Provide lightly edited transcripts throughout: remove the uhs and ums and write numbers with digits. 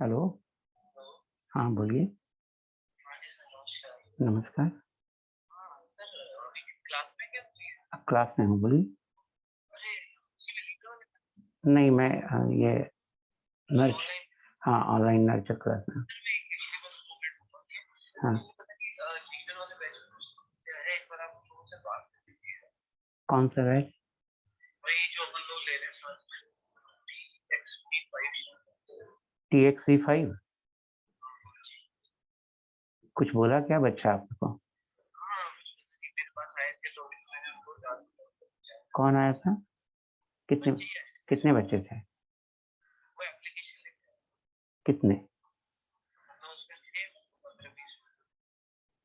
Hello. हाँ बोलिए। नमस्कार। क्लास में हूँ, बोलिए। नहीं, मैं ये नर्च हाँ ऑनलाइन नर्चर क्लास में। हाँ, कौन सा है? TXV5। कुछ बोला क्या बच्चा आपको? कौन आया था? कितने कितने बच्चे थे? कितने?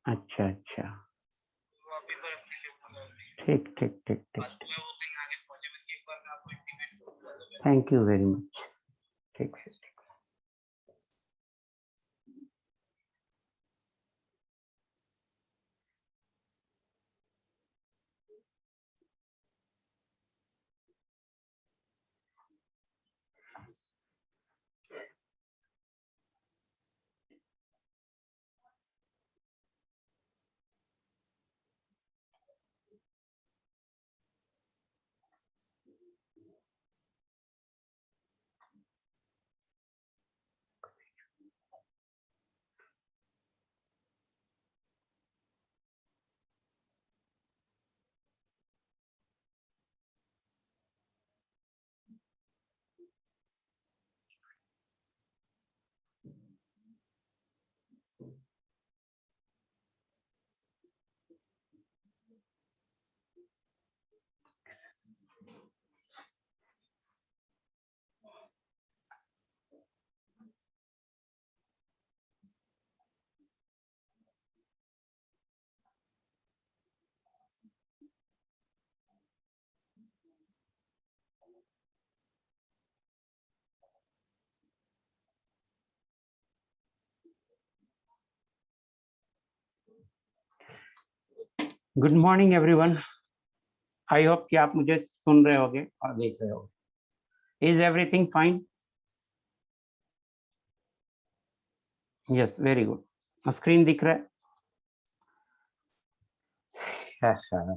अच्छा अच्छा, ठीक ठीक ठीक ठीक। Thank you very much. ठीक है। Good morning everyone. I hope कि आप मुझे सुन रहे होगे और देख रहे होगे। Is everything fine? Yes, very good. Screen दिख रहा है? Yes sir.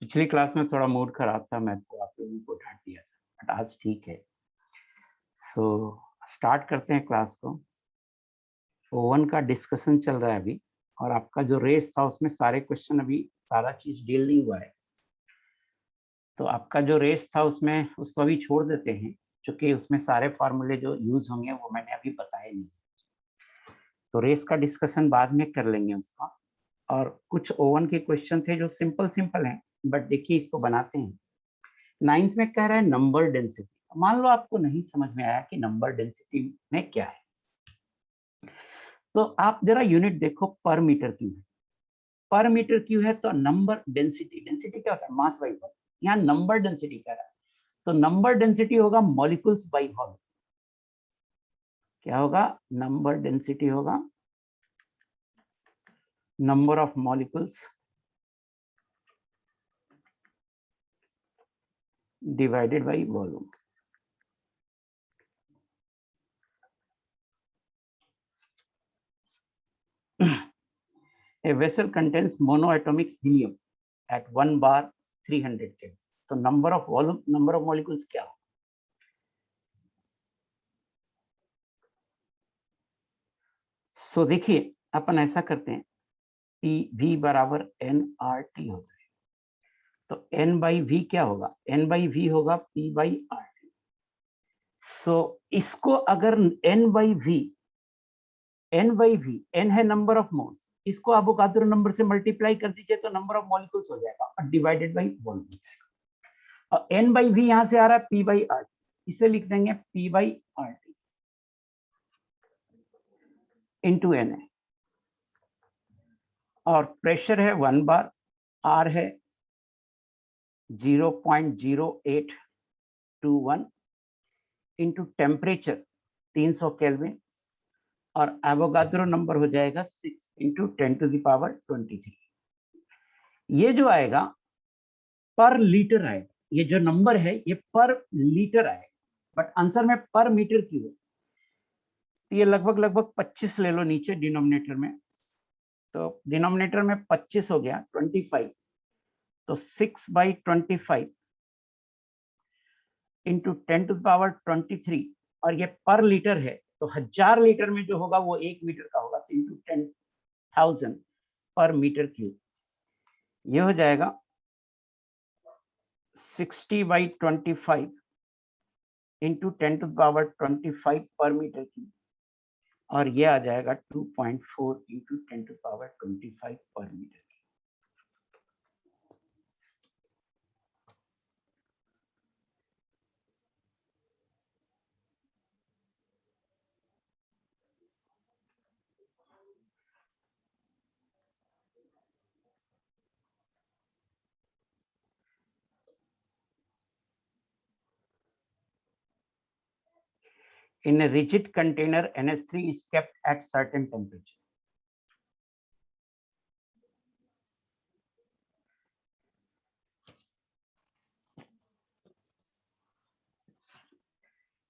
पिछली क्लास में थोड़ा मूड खराब था, मैं तो आप लोगों को डांट दिया था, बट आज ठीक है। सो स्टार्ट करते हैं क्लास को। O1 का डिस्कशन चल रहा है अभी, और आपका जो रेस था उसमें सारे क्वेश्चन अभी सारा चीज डील नहीं हुआ है। तो आपका जो रेस था उसमें उसको अभी छोड़ देते हैं, क्योंकि उसमें सारे फार्मूले जो यूज होंगे वो मैंने अभी बताए नहीं। तो रेस का डिस्कशन बाद में कर लेंगे उसका। और कुछ O1 के क्वेश्चन थे जो सिंपल सिंपल हैं, बट देखिए इसको बनाते हैं। 9th में कह रहा है नंबर डेंसिटी। तो मान लो आपको नहीं समझ में आया कि नंबर डेंसिटी में क्या है, तो आप जरा यूनिट देखो, पर मीटर क्यूब है। पर मीटर क्यूब है तो नंबर डेंसिटी, डेंसिटी क्या होता है? Mass by volume. यहाँ नंबर डेंसिटी कह रहा है, तो नंबर डेंसिटी होगा मॉलिक्यूल्स बाई वॉल्यूम। क्या होगा? नंबर डेंसिटी होगा number of molecules divided by volume. A vessel contains monoatomic helium at 1 bar 300 Kelvin. तो number of volume, number of molecules क्या हो? सो देखिए अपन ऐसा करते हैं, पी वी बराबर एन आर टी होता है। तो एन बाई वी क्या होगा? एन बाई वी होगा पी बाई आर टी। सो इसको अगर एन बाई वी, एन है नंबर ऑफ मोल्स, इसको एवोगाड्रो नंबर से मल्टीप्लाई कर दीजिए तो नंबर ऑफ मॉलिक्यूल्स हो जाएगा, और डिवाइडेड बाई वॉल्यूम। और एन बाई वी यहां से आ रहा है पी बाई आर टी, इसे लिख देंगे P by R T into N है। और प्रेशर है 1 बार, आर है 0.0821 इंटू टेम्परेचर 300 केल्विन, और एवोगाड्रो नंबर हो जाएगा 6 इंटू 10⁻23। ये जो आएगा पर लीटर आएगा, ये जो नंबर है ये पर लीटर आएगा, बट आंसर में पर मीटर क्यूब है। तो ये लगभग 25 ले लो नीचे डिनोमिनेटर में, तो डिनोमिनेटर में 25 हो गया 25, तो 6/25 इंटू 10⁻23, और ये पर लीटर है, तो 1000 लीटर में जो होगा वो 1 मीटर का होगा, तो इंटू 10,000 पर मीटर क्यूब, ये हो जाएगा 60/25 इंटू 10⁻25 पर मीटर क्यूब, और ये आ जाएगा 2.4 इंटू 10⁻25 पर metre. In a rigid container, NH3 is kept at certain temperature.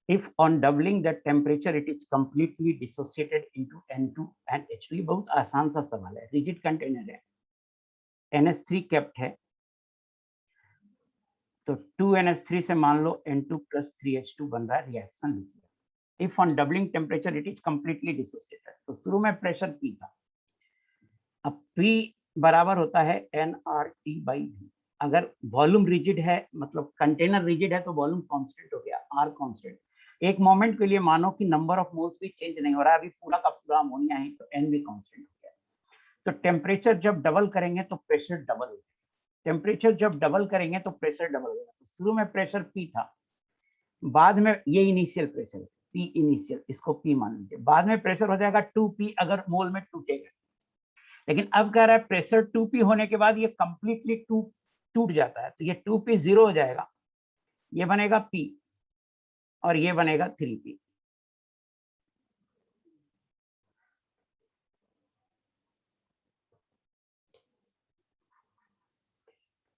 If on doubling the temperature it is completely dissociated into N2 and H2, ये बहुत आसान सा सवाल है, rigid container है, NH3 kept है, तो 2NH3 से मान लो N2 plus 3H2 बन रहा है, रिएक्शन लिखिए। If on doubling temperature it is completely dissociated, तो शुरू में प्रेशर P था, अब P बराबर होता है nRT/V। अगर वॉल्यूम रिजिड है, मतलब कंटेनर रिजिड है, तो वॉल्यूम कांस्टेंट हो गया, R कांस्टेंट। एक मोमेंट के लिए मानो कि नंबर ऑफ मोल्स भी चेंज नहीं हो रहा है, अभी पूरा का पूरा अमोनिया है, तो N भी कांस्टेंट हो गया। तो टेम्परेचर जब डबल करेंगे तो प्रेशर डबल हो जाएगा, टेम्परेचर जब डबल करेंगे तो प्रेशर डबल हो जाएगा। तो शुरू में प्रेशर P था, बाद में ये इनिशियल प्रेशर P इनिशियल, इसको P मान लीजिए, बाद में प्रेशर हो जाएगा 2P अगर मोल में टूटेगा। लेकिन अब कह रहा है प्रेशर 2P होने के बाद ये कंप्लीटली टूट जाता है, तो ये 2P 0 हो जाएगा, ये बनेगा P और ये बनेगा 3P।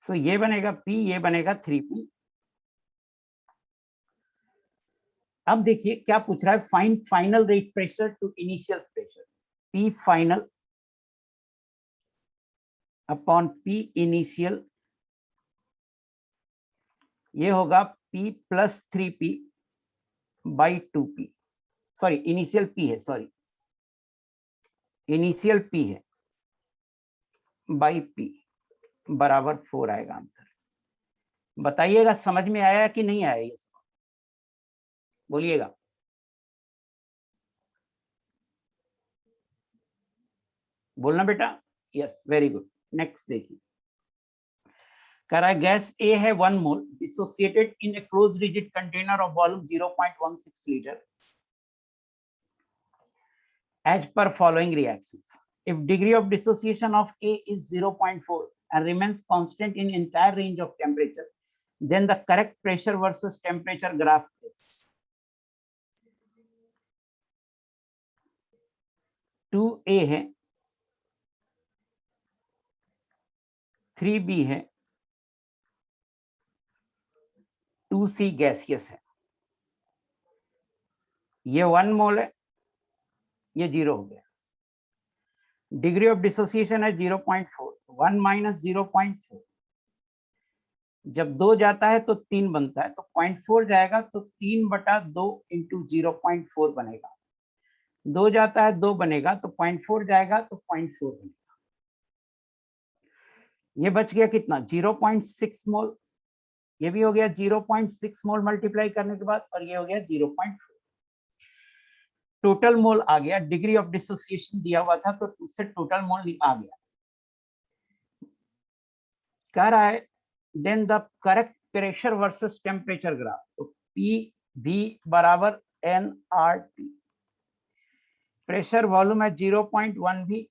सो ये बनेगा P, ये बनेगा 3P। अब देखिए क्या पूछ रहा है, find final rate pressure to initial pressure, P final upon P initial, ये होगा P plus 3P by 2P, sorry initial P है, सॉरी इनिशियल P है बाई P बराबर 4 आएगा आंसर। बताइएगा समझ में आया कि नहीं आया, ये बोलिएगा। बोलना बेटा, यस वेरी गुड। नेक्स्ट देखिए, कह रहा है गैस ए है 1 mole dissociated in a close rigid container of volume 0.16 litre as per following reactions. If degree of dissociation of A is 0.4 and remains constant in entire range of temperature, then the correct pressure versus temperature graph is 2A है, 3B है, 2C gaseous है। ये 1 मोल है, ये 0 हो गया। Degree of dissociation है 0.4, 1 minus 0.4, जब 2 जाता है तो 3 बनता है, तो 0.4 जाएगा तो 3/2 इंटू 0.4 बनेगा। 2 जाता है 2 बनेगा, तो 0.4 जाएगा तो 0.4 बनेगा। ये बच गया कितना, 0.6 मोल, ये भी हो गया 0.6 मोल मल्टीप्लाई करने के बाद, और ये हो गया 0.4। टोटल मोल आ गया, डिग्री ऑफ डिसोसिएशन दिया हुआ था तो उससे टोटल मोल आ गया। कह रहा है then the correct pressure versus temperature graph, तो पी भी बराबर nRT, प्रेशर वॉल्यूम है 0.1 भी,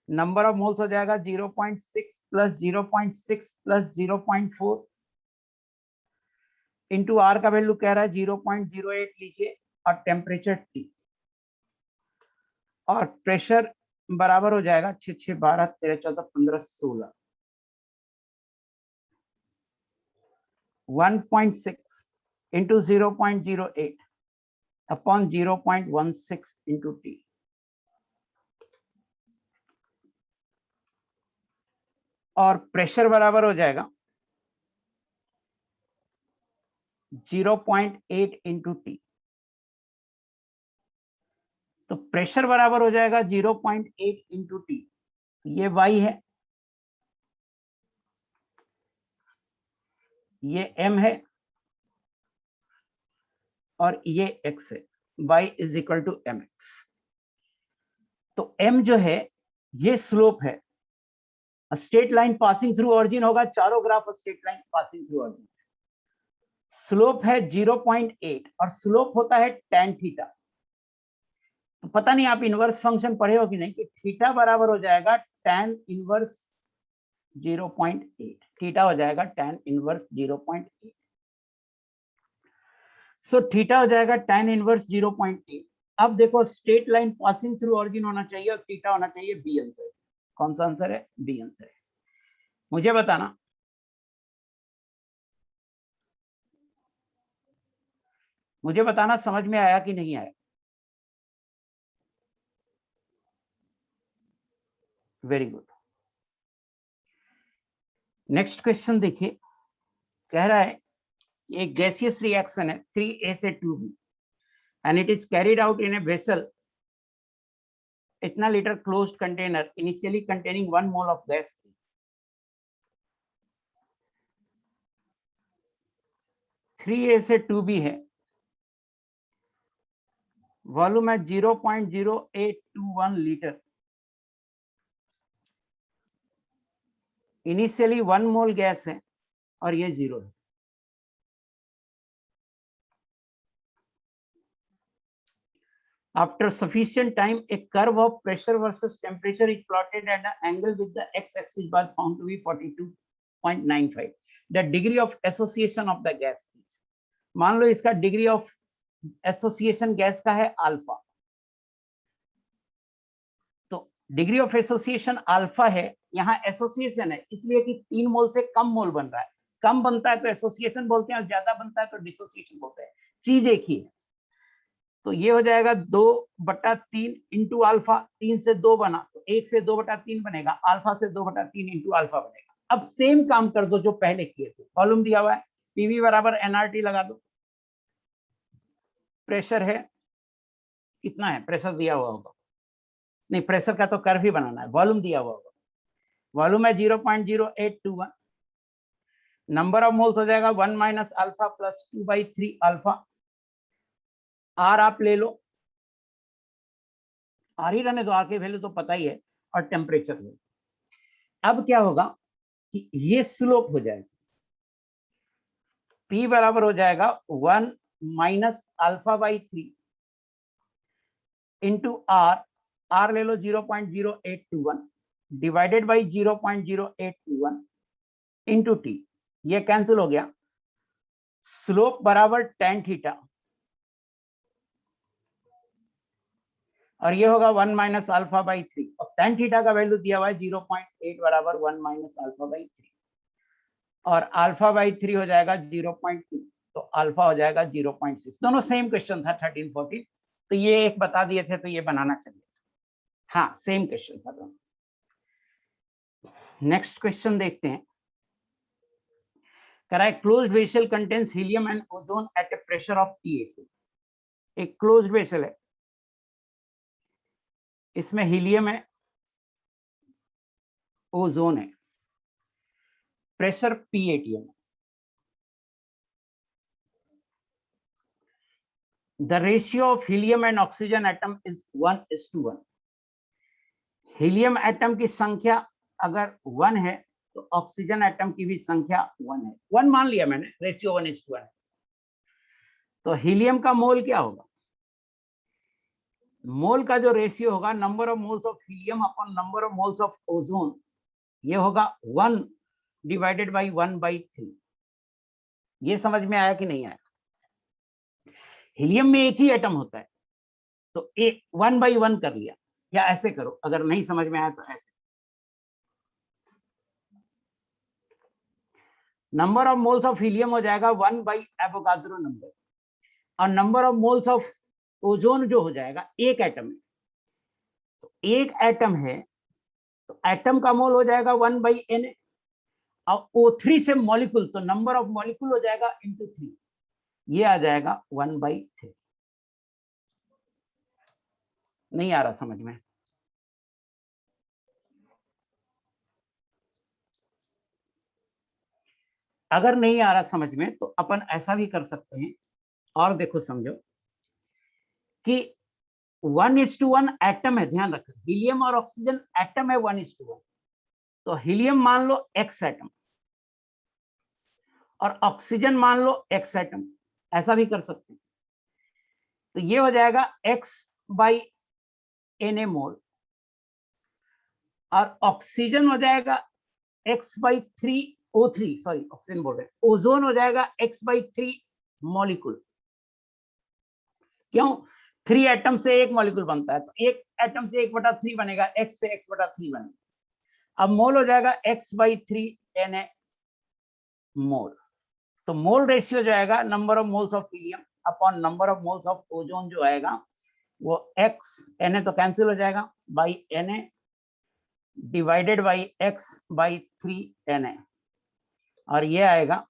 नंबर ऑफ मोल्स हो जाएगा 0.6 प्लस 0.6 प्लस 0.4 इंटू आर का वैल्यू कह रहा है 0.08 लीजिए, और टेम्परेचर T, और प्रेशर बराबर हो जाएगा 6 6 12 13 14 15 16, 1.6 इंटू 0.08, अपॉन 0.16 इंटू टी। और प्रेशर बराबर हो जाएगा 0.8 इंटू टी। तो प्रेशर बराबर हो जाएगा 0.8 इंटू टी। ये y है, ये m है और ये x है। y is equal to mx। तो m जो है ये स्लोप है। Straight line passing through origin होगा, चारों graph straight line passing through origin. Slope है 0.8 और स्लोप होता है tan थीटा। तो पता नहीं आप इनवर्स फंक्शन पढ़े हो कि नहीं, कि थीटा बराबर हो जाएगा tan इनवर्स 0.8। थीटा हो जाएगा tan इनवर्स 0.8। सो थीटा हो जाएगा tan इनवर्स 0.8। अब देखो straight line passing through origin होना चाहिए और थीटा होना चाहिए बी आंसर। कौन सा आंसर है? बी आंसर है। मुझे बताना समझ में आया कि नहीं आया? Very good. नेक्स्ट क्वेश्चन देखिए, कह रहा है एक गैसियस रिएक्शन है 3A से 2B and it is carried out in a vessel इतना litre closed container initially containing 1 mole of gas. 3A से 2B है, वॉल्यूम है 0.0821 लीटर, इनिशियली 1 मोल गैस है और ये 0 है। After sufficient time, a curve of pressure versus temperature is plotted at an angle with the x-axis was found to be 42.95. The degree of association of the gas is, मान लो इसका degree of association gas का है alpha. तो degree of association alpha है, यहाँ association है इसलिए कि 3 मोल से कम मोल बन रहा है। कम बनता है तो एसोसिएशन बोलते हैं और ज्यादा बनता है तो डिसोसिएशन बोलते हैं। चीज एक ही है। तो ये हो जाएगा 2/3 इंटू अल्फा। 3 से 2 बना तो 1 से 2/3 बनेगा, अल्फा से 2/3 इंटू अल्फा बनेगा। अब सेम काम कर दो जो पहले किए थे। वॉल्यूम दिया हुआ है, पीवी बराबर एनआरटी लगा दो। प्रेशर है कितना है? प्रेशर दिया हुआ होगा, नहीं प्रेशर का तो कर्व ही बनाना है। वॉल्यूम दिया हुआ होगा, वॉल्यूम है 0.0821। नंबर ऑफ मोल्स हो जाएगा 1 minus alpha plus 2/3 alpha. R आप ले लो, आर ही रहने दो, आर की वैल्यू तो पता ही है, और टेम्परेचर लो। अब क्या होगा कि ये स्लोप हो जाएगा, P बराबर हो जाएगा 1 minus alpha by 3 into R. R ले लो 0.0821 डिवाइडेड बाई 0.0821 इंटू टी। ये कैंसिल हो गया। स्लोप बराबर tan थीटा और ये होगा 1 माइनस अल्फा बाई 3 और tan थीटा का वैल्यू दिया हुआ है 0.8 बराबर 1 माइनस अल्फा बाई 3 और अल्फा बाई 3 हो जाएगा 0.2 तो अल्फा हो जाएगा 0.6। दोनों सेम क्वेश्चन था 13 14। तो ये एक बता दिए थे तो ये बनाना चाहिए। हाँ सेम क्वेश्चन था दोनों। नेक्स्ट क्वेश्चन देखते हैं। कह रहा है closed vessel contains helium and ozone at a pressure of T2। एक क्लोज्ड वेसल है, इसमें हीलियम है, ओजोन है, प्रेशर P18 है। The ratio of helium and oxygen atom is 1:1। Helium atom की संख्या अगर 1 है तो ऑक्सीजन एटम की भी संख्या 1 है। 1 मान लिया मैंने, रेशियो 1:1 है। तो हीलियम का मोल क्या होगा? मोल का जो रेशियो होगा number of moles of helium upon number of moles of ozone, ये होगा 1 डिवाइडेड बाई 1/3। ये समझ में आया कि नहीं आया? हीलियम में एक ही एटम होता है तो 1/1 कर लिया, या ऐसे करो अगर नहीं समझ में आया तो ऐसे। Number of moles of helium हो जाएगा 1 बाई एवोगाड्रो नंबर और number of moles of ozone जो हो जाएगा एक एटम है, तो एक एटम है तो एटम का मोल हो जाएगा 1/Na और O3 से मॉलिक्यूल, तो नंबर ऑफ मॉलिक्यूल हो जाएगा इंटू 3, ये आ जाएगा 1/3। नहीं आ रहा समझ में? अगर नहीं आ रहा समझ में तो अपन ऐसा भी कर सकते हैं, और देखो समझो कि 1:1 एटम है, ध्यान रखो हीलियम और ऑक्सीजन एटम है 1:1, तो हीलियम मान लो x एटम और ऑक्सीजन मान लो x एटम, ऐसा भी कर सकते हैं। तो ये हो जाएगा x/Na मोल और ऑक्सीजन हो जाएगा x/3O3, सॉरी ऑक्सीजन बोल रहे हैं, ओजोन हो जाएगा x/3 मॉलिक्यूल। क्यों? 3 एटम से एक मॉलिक्यूल बनता है, तो एक एटम से 1/3 बनेगा, x से x/3 बनेगा। अब मोल हो जाएगा x/3 Na मोल। तो मोल रेशियो जो आएगा number of moles of helium upon number of moles of ozone जो आएगा वो Na तो कैंसिल हो जाएगा by Na divided by x/3Na, और ये आएगा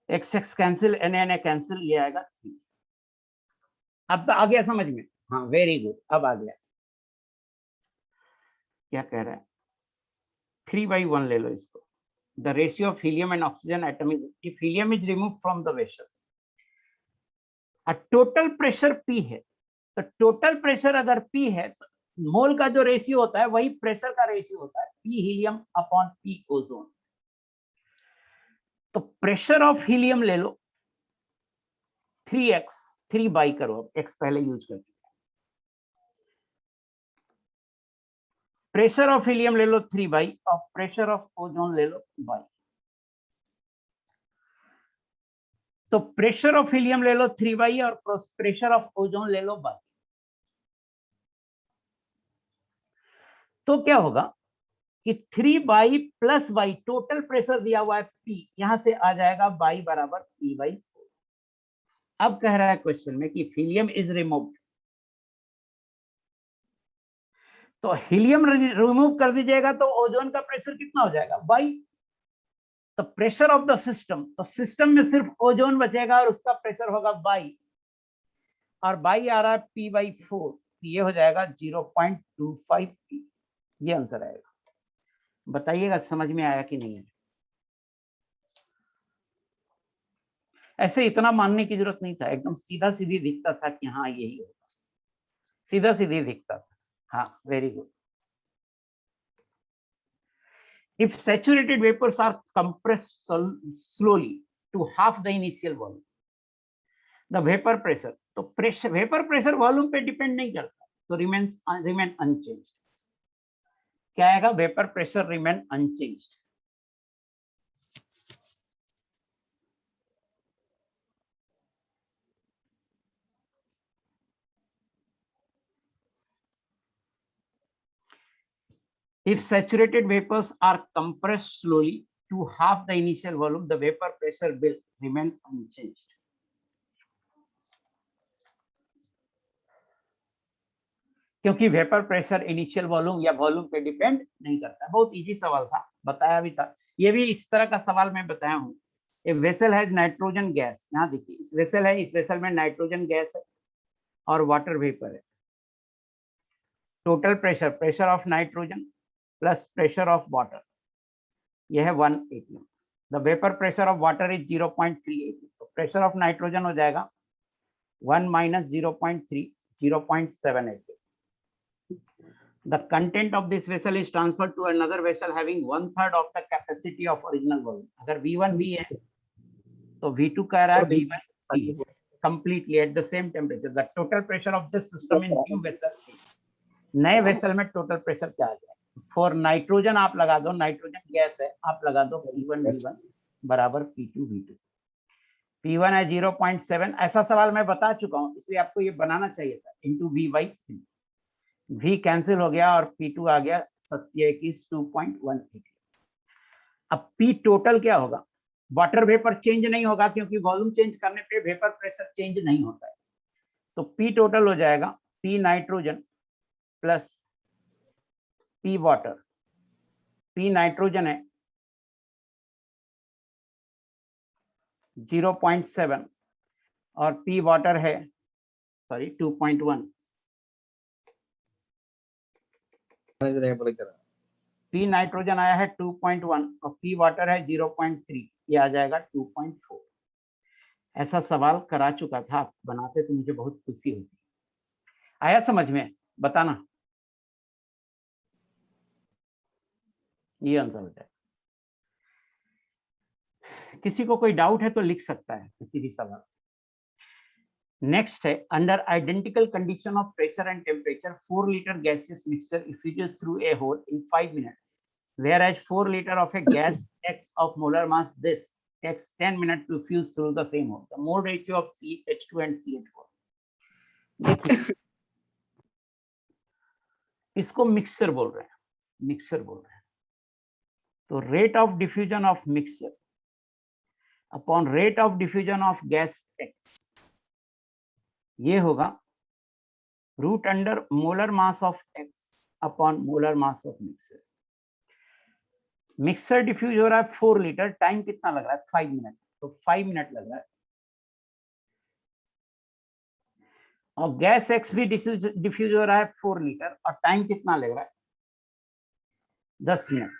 x कैंसिल, Na कैंसिल, ये आएगा 3। अब आ गया समझ में? हाँ वेरी गुड, अब आ गया। क्या कह रहा है? 3/1 ले लो इसको। The ratio of helium and oxygen atom is, if helium is removed from the vessel, a total pressure P है, तो टोटल प्रेशर अगर P है तो मोल का जो रेशियो होता है वही प्रेशर का रेशियो होता है, P helium upon P ozone. तो प्रेशर ऑफ हीलियम ले लो 3x, 3 बाई करो, अब x पहले यूज कर चुके हैं। प्रेशर ऑफ हीलियम ले लो 3 बाई और प्रेशर ऑफ ओजोन ले लो बाई। तो प्रेशर ऑफ हीलियम ले लो 3 बाई और प्रेशर ऑफ ओजोन ले लो बाई। तो क्या होगा कि 3 by plus by, total pressure दिया हुआ है P, यहां से आ जाएगा बाई बराबर P/4। अब कह रहा है क्वेश्चन में कि हीलियम इज रिमूव्ड, तो हीलियम रिमूव कर दीजिएगा तो ओजोन का प्रेशर कितना हो जाएगा? बाई। तो प्रेशर ऑफ द सिस्टम, तो सिस्टम में सिर्फ ओजोन बचेगा और उसका प्रेशर होगा बाई, और बाई आ रहा है P/4, ये हो जाएगा 0.25 P। ये आंसर आएगा। बताइएगा समझ में आया कि नहीं है? ऐसे इतना मानने की जरूरत नहीं था, एकदम सीधा सीधी दिखता था कि हाँ यही होगा, सीधा सीधी दिखता था। हाँ very good. If saturated vapors are compressed slowly to half the initial volume, the vapor pressure, तो प्रेशर, वेपर प्रेशर वॉल्यूम पे डिपेंड नहीं करता, तो remain unchanged। क्या आएगा? Vapour pressure remain unchanged। If saturated vapors are compressed slowly to half the initial volume, the vapor pressure will remain unchanged। क्योंकि vapour pressure initial volume या volume पे depend नहीं करता। बहुत इजी सवाल था, बताया भी था। ये भी इस तरह का सवाल मैं बताया हूँ। A vessel has nitrogen gas, यहाँ देखिए इस वेसल है, इस वेसल में नाइट्रोजन गैस है और वाटर वेपर है। Total pressure, pressure of nitrogen plus pressure of water, यह है 1 atm। The vapour pressure of water is 0.3 atm, तो प्रेशर ऑफ नाइट्रोजन हो जाएगा 1 - 0.3, 0.7 atm। The content of this vessel is transferred to another vessel having 1/3 of the capacity of original volume। अगर V1 V है तो V2 कह रहा है V1 V completely at the same temperature। The total pressure of this system in new vessel, नए vessel में total pressure क्या आ जाए? फॉर नाइट्रोजन आप लगा दो, नाइट्रोजन गैस है, आप लगा दो P1 V1 बराबर P2 V2। P1 है 0.7, ऐसा सवाल मैं बता चुका हूं, इसलिए आपको ये बनाना चाहिए था, इंटू V/3। V कैंसिल हो गया और P2 आ गया 27 2.18। अब P टोटल क्या होगा? वाटर वेपर चेंज नहीं होगा क्योंकि वॉल्यूम चेंज करने पे वेपर प्रेशर चेंज नहीं होता है। तो पी टोटल हो जाएगा P nitrogen plus P water. P nitrogen है 0.7 और पी वाटर है 2.1। पी नाइट्रोजन आया है 2.1 और पी वाटर है 0.3, ये आ जाएगा 2.4। ऐसा सवाल करा चुका था, आप बनाते तो मुझे बहुत खुशी होती। आया समझ में? बताना। ये आंसर हो जाए। किसी को कोई डाउट है तो लिख सकता है किसी भी सवाल। नेक्स्ट है, under identical condition of pressure and temperature 4 litre gaseous mixture effuses through a hole in 5 minute, whereas 4 liter of a gas X of molar mass this takes 10 minutes to fuse through the same hole. The mole ratio of CH2 and CH4. देखिए, इसको mixture बोल रहे हैं, mixture बोल रहे हैं। तो rate of diffusion of mixture upon rate of diffusion of gas X, ये होगा root under molar mass of X upon molar mass of mixture. Mixture diffuse हो रहा है 4 लीटर, टाइम कितना लग रहा है? 5 मिनट, तो 5 मिनट लग रहा है। और गैस एक्स भी डिफ्यूज हो रहा है 4 लीटर और टाइम कितना लग रहा है? 10 मिनट।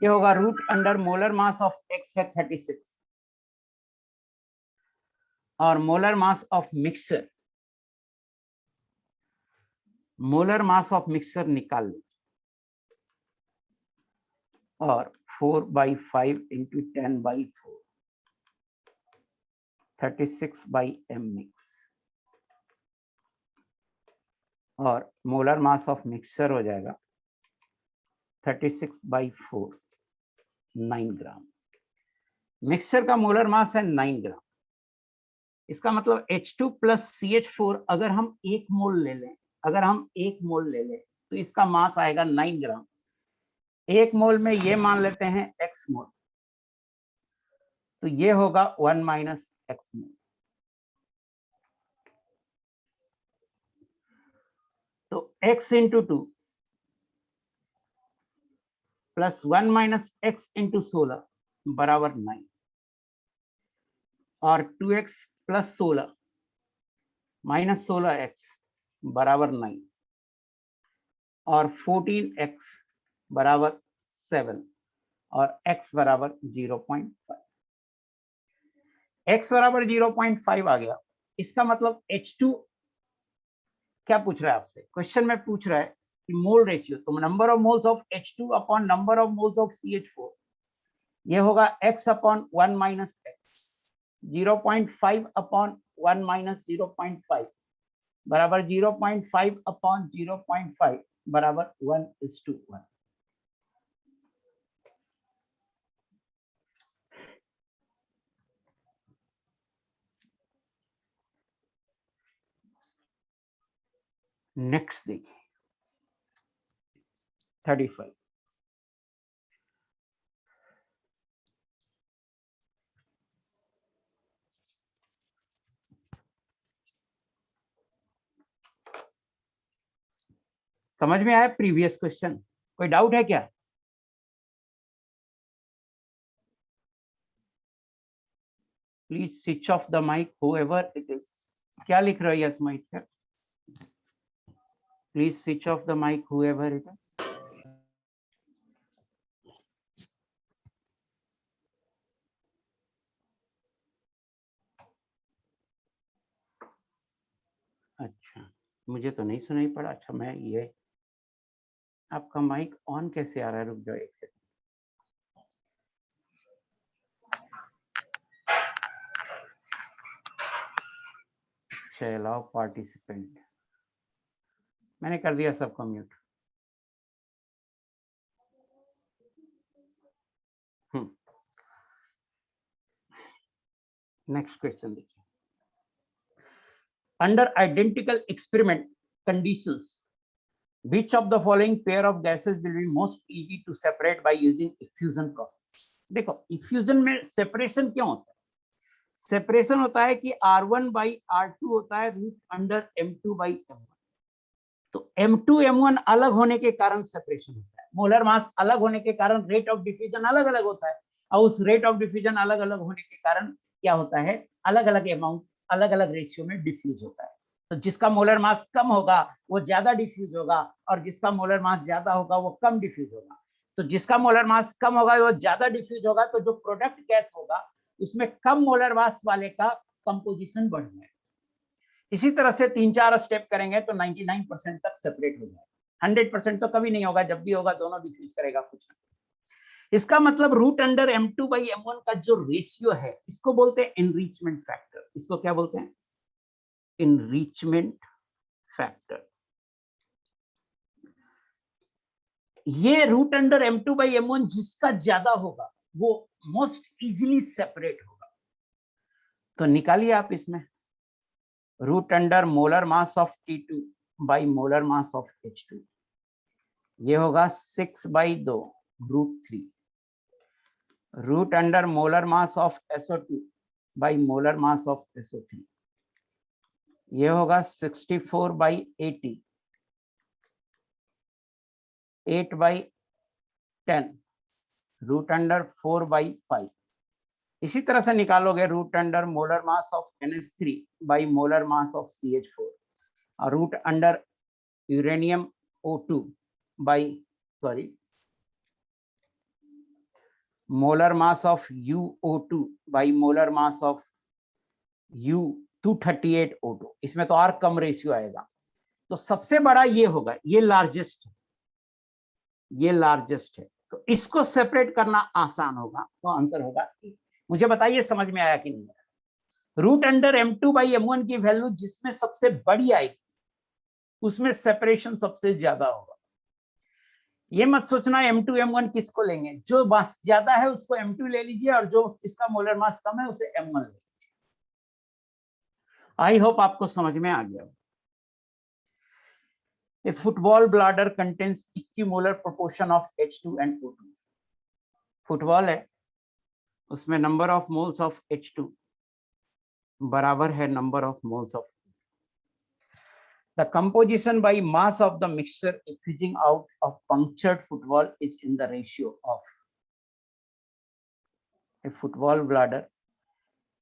ये होगा root under molar mass of X है 36 और molar mass of mixture, molar mass of mixture निकाल लीजिए और 4/5 इंटू 10/4 36/m मिक्स और मोलर मास ऑफ मिक्सर हो जाएगा 36/4 9 ग्राम। मिक्सचर का मोलर मास है 9 ग्राम। इसका मतलब H2 प्लस CH4 अगर हम 1 मोल ले लें, अगर हम 1 मोल ले लें तो इसका मास आएगा 9 ग्राम। 1 मोल में ये मान लेते हैं x मोल, तो ये होगा 1 माइनस x मोल। तो x into 2 plus 1 minus x into 16 बराबर 9 और 2x प्लस 16 माइनस 16x बराबर 9 और 14x बराबर 7 और x बराबर 0.5। x बराबर 0.5 आ गया। इसका मतलब H2 क्या पूछ रहा है आपसे? क्वेश्चन में पूछ रहा है कि मोल रेशियो, तो number of moles of H2 upon number of moles of CH4, ये होगा x upon 1 minus x। 0.5 upon 1 minus 0.5 बराबर 0.5 अपॉन 0.5 बराबर 1:1। नेक्स्ट देखिए 35। समझ में आया प्रीवियस क्वेश्चन? कोई डाउट है क्या? Please switch off the mic whoever it is। क्या लिख रहा है yes mic sir? Please switch off the mic whoever it is। अच्छा, मुझे तो नहीं सुनाई पड़ा। अच्छा, मैं ये आपका माइक ऑन कैसे आ रहा है? रुक जाओ एक सेकंड। अलाउ पार्टिसिपेंट, मैंने कर दिया सबको म्यूट। नेक्स्ट क्वेश्चन देखिए। Under identical experiment conditions which of the following pair of gases will be most easy to separate by using diffusion process? देखो इफ्यूजन में सेपरेशन क्यों होता है? सेपरेशन होता है कि R1 बाई R2 होता है root under M2 by M1। तो M2 M1 अलग होने के कारण सेपरेशन होता है, मोलर मास अलग होने के कारण रेट ऑफ डिफ्यूजन अलग अलग होता है, और उस रेट ऑफ डिफ्यूजन अलग अलग होने के कारण क्या होता है, अलग अलग अमाउंट अलग अलग रेशियो में डिफ्यूज होता है। तो जिसका मोलर मास कम होगा वो ज्यादा डिफ्यूज होगा, और जिसका मोलर मास ज्यादा होगा वो कम डिफ्यूज होगा। तो जिसका मोलर मास कम होगा वो ज्यादा डिफ्यूज होगा, तो जो प्रोडक्ट गैस होगा उसमें कम मोलर मास वाले का कंपोजिशन बढ़ जाएगा। इसी तरह से 3-4 स्टेप करेंगे तो 99% तक सेपरेट हो जाएगा। 100% तो कभी नहीं होगा, जब भी होगा दोनों डिफ्यूज करेगा कुछ ना। इसका मतलब root under M2 by M1 का जो रेशियो है इसको बोलते हैं एनरिचमेंट फैक्टर। इसको क्या बोलते हैं? Enrichment factor. ये root under M2 by M1 जिसका ज्यादा होगा वो मोस्ट इजीली सेपरेट होगा। तो निकालिए आप इसमें root under molar mass of T2 by molar mass of H2, ये होगा 6/2 √3। Root under molar mass of SO2 by molar mass of SO3, ये होगा 64/80, 8/10 रूट अंडर 4/5। इसी तरह से निकालोगे root under molar mass of NH3 by molar mass of CH4, और root under uranium O2 by molar mass of UO2 by molar mass of U238O2। इसमें तो और कम रेशियो आएगा। तो सबसे बड़ा ये होगा, ये लार्जेस्ट है, ये लार्जेस्ट है, तो इसको सेपरेट करना आसान होगा। तो आंसर होगा, मुझे बताइए समझ में आया कि नहीं आया? Root under M2 by M1 की वैल्यू जिसमें सबसे बड़ी आएगी उसमें सेपरेशन सबसे ज्यादा होगा। ये मत सोचना M2 M1 किसको लेंगे, जो मास ज्यादा है उसको M2 ले लीजिए, और जो इसका मोलर मास कम है उसे M1 ले लीजिए। आई होप आपको समझ में आ गया। A football bladder contains equimolar proportion of H2 and O2. Football है, उसमें number of moles of H2 बराबर है number of moles of. The composition by mass of the mixture effusing out of punctured football is in the ratio of a football bladder